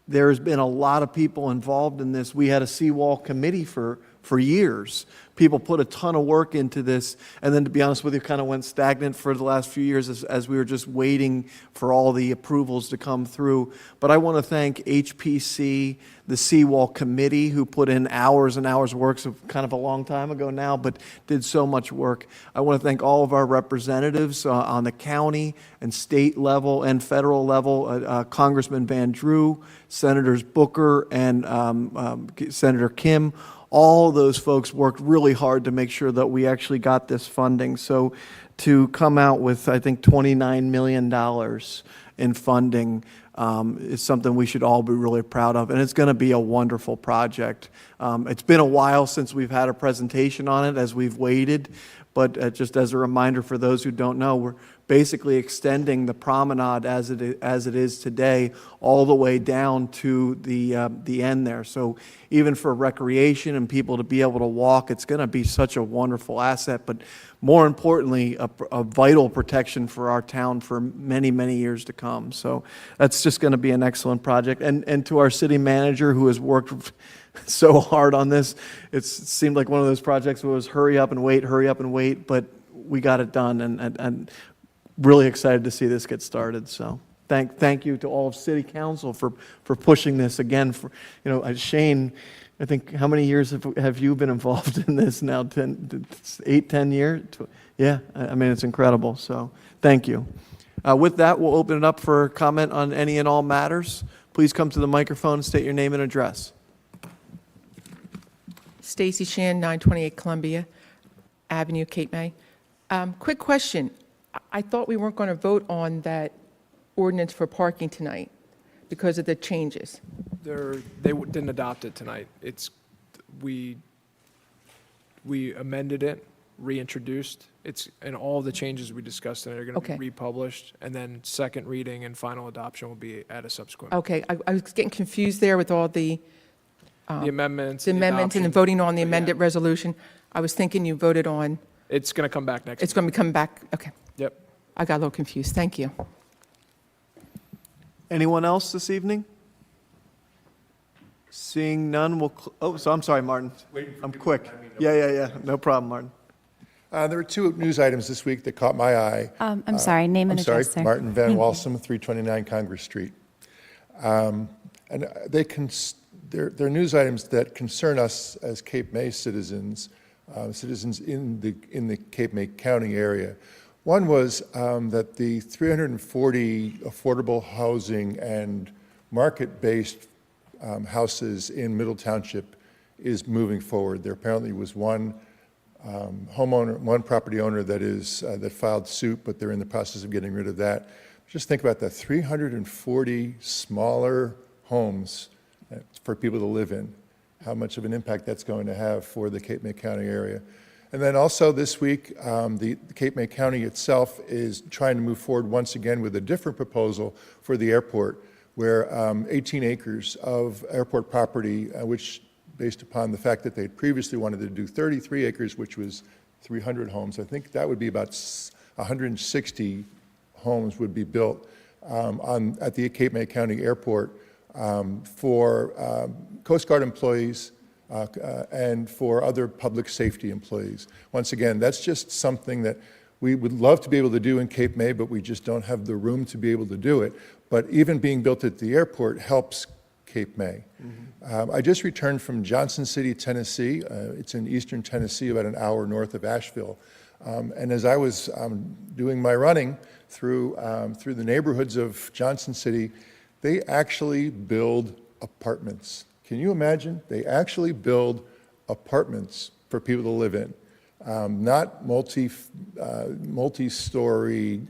there's been a lot of people involved in this. We had a seawall committee for years. People put a ton of work into this, and then, to be honest with you, kind of went stagnant for the last few years as we were just waiting for all the approvals to come through. But I want to thank HPC, the Seawall Committee, who put in hours and hours of work, so kind of a long time ago now, but did so much work. I want to thank all of our representatives on the county and state level and federal level, Congressman Van Drew, Senators Booker and Senator Kim. All those folks worked really hard to make sure that we actually got this funding. So to come out with, I think, $29 million in funding is something we should all be really proud of. And it's going to be a wonderful project. It's been a while since we've had a presentation on it as we've waited. But just as a reminder for those who don't know, we're basically extending the promenade as it is today all the way down to the end there. So even for recreation and people to be able to walk, it's going to be such a wonderful asset. But more importantly, a vital protection for our town for many, many years to come. So that's just going to be an excellent project. And to our city manager, who has worked so hard on this. It seemed like one of those projects where it was hurry up and wait, but we got it done, and really excited to see this get started. So thank you to all of City Council for pushing this again. Shane, I think, how many years have you been involved in this now? 10 years? Yeah, I mean, it's incredible. So thank you. With that, we'll open it up for comment on any and all matters. Please come to the microphone and state your name and address. Stacy Shan, 928 Columbia Avenue, Cape May. Quick question. I thought we weren't going to vote on that ordinance for parking tonight because of the changes. They didn't adopt it tonight. We amended it, reintroduced. And all the changes we discussed tonight are going to be republished, and then second reading and final adoption will be at a subsequent. Okay, I was getting confused there with all the amendments. the amendments and adoption. voting on the amended resolution. I was thinking you voted on, It's going to come back next. it's going to be coming back, okay. Yep. I got a little confused, thank you. Anyone else this evening? Seeing none, so I'm sorry, Martin. I'm quick. Yeah. No problem, Martin. There were two news items this week that caught my eye. I'm sorry, name and I'm sorry, address, sir. Martin Van Walsum, 329 Congress Street. And they're news items that concern us as Cape May citizens, citizens in the Cape May County area. One was that the 340 affordable housing and market-based houses in Middle Township is moving forward. There apparently was one one property owner that filed suit, but they're in the process of getting rid of that. Just think about that, 340 smaller homes for people to live in, how much of an impact that's going to have for the Cape May County area. And then also this week, the Cape May County itself is trying to move forward once again with a different proposal for the airport, where 18 acres of airport property, which based upon the fact that they previously wanted to do 33 acres, which was 300 homes, I think that would be about 160 homes would be built at the Cape May County Airport for Coast Guard employees and for other public safety employees. Once again, that's just something that we would love to be able to do in Cape May, but we just don't have the room to be able to do it. But even being built at the airport helps Cape May. I just returned from Johnson City, Tennessee. It's in eastern Tennessee, about an hour north of Asheville. And as I was doing my running through the neighborhoods of Johnson City, they actually build apartments. Can you imagine? They actually build apartments for people to live in, not multi-story,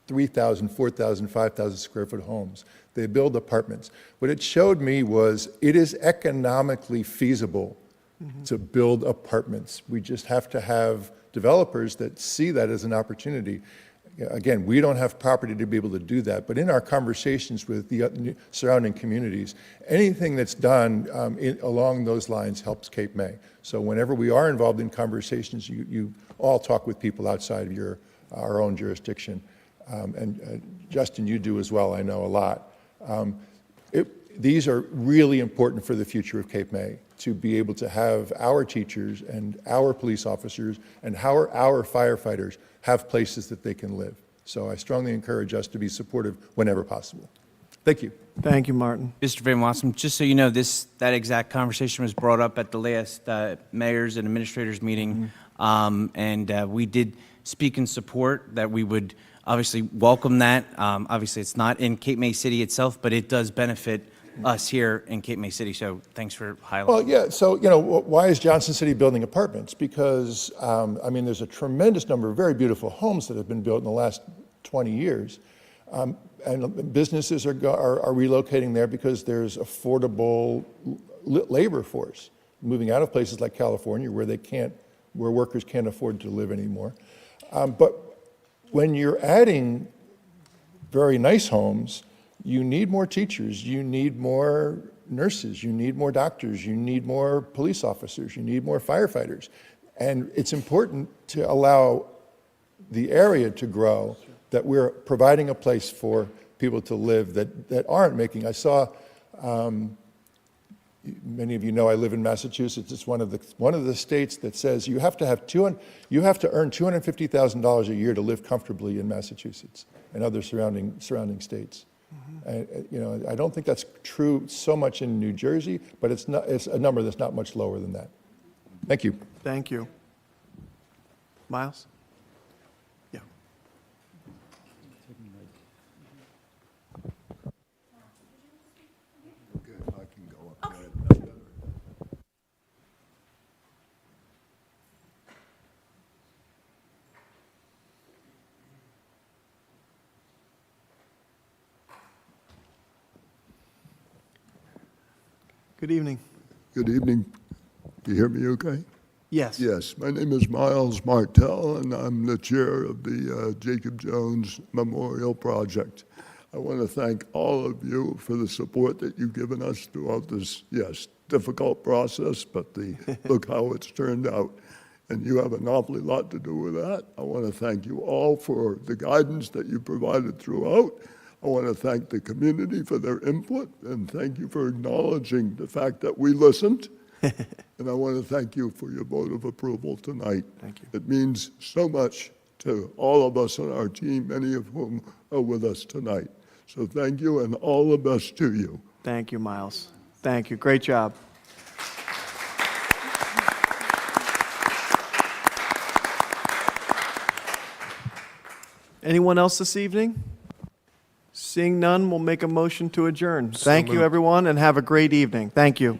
3,000, 4,000, 5,000 square foot homes. They build apartments. What it showed me was it is economically feasible to build apartments. We just have to have developers that see that as an opportunity. Again, we don't have property to be able to do that, but in our conversations with the surrounding communities, anything that's done along those lines helps Cape May. So whenever we are involved in conversations, you all talk with people outside of our own jurisdiction. And Justin, you do as well, I know, a lot. These are really important for the future of Cape May, to be able to have our teachers and our police officers and our firefighters have places that they can live. So I strongly encourage us to be supportive whenever possible. Thank you. Thank you, Martin. Mr. Van Wassum, just so you know, that exact conversation was brought up at the last mayors and administrators meeting, and we did speak in support that we would obviously welcome that. Obviously, it's not in Cape May City itself, but it does benefit us here in Cape May City, so thanks for highlighting. Well, yeah, so, why is Johnson City building apartments? Because, there's a tremendous number of very beautiful homes that have been built in the last 20 years. And businesses are relocating there because there's affordable labor force moving out of places like California where workers can't afford to live anymore. But when you're adding very nice homes, you need more teachers, you need more nurses, you need more doctors, you need more police officers, you need more firefighters. And it's important to allow the area to grow, that we're providing a place for people to live that aren't making. I saw, many of you know I live in Massachusetts. It's one of the states that says you have to earn $250,000 a year to live comfortably in Massachusetts and other surrounding states. I don't think that's true so much in New Jersey, but it's a number that's not much lower than that. Thank you. Thank you. Miles? Yeah. Good evening. Good evening. Do you hear me okay? Yes. Yes. My name is Miles Martell, and I'm the chair of the Jacob Jones Memorial Project. I want to thank all of you for the support that you've given us throughout this, difficult process, but look how it's turned out. And you have an awfully lot to do with that. I want to thank you all for the guidance that you provided throughout. I want to thank the community for their input, and thank you for acknowledging the fact that we listened. And I want to thank you for your vote of approval tonight. Thank you. It means so much to all of us on our team, many of whom are with us tonight. So thank you, and all the best to you. Thank you, Miles. Thank you. Great job. Anyone else this evening? Seeing none, we'll make a motion to adjourn. Thank you, everyone, and have a great evening. Thank you.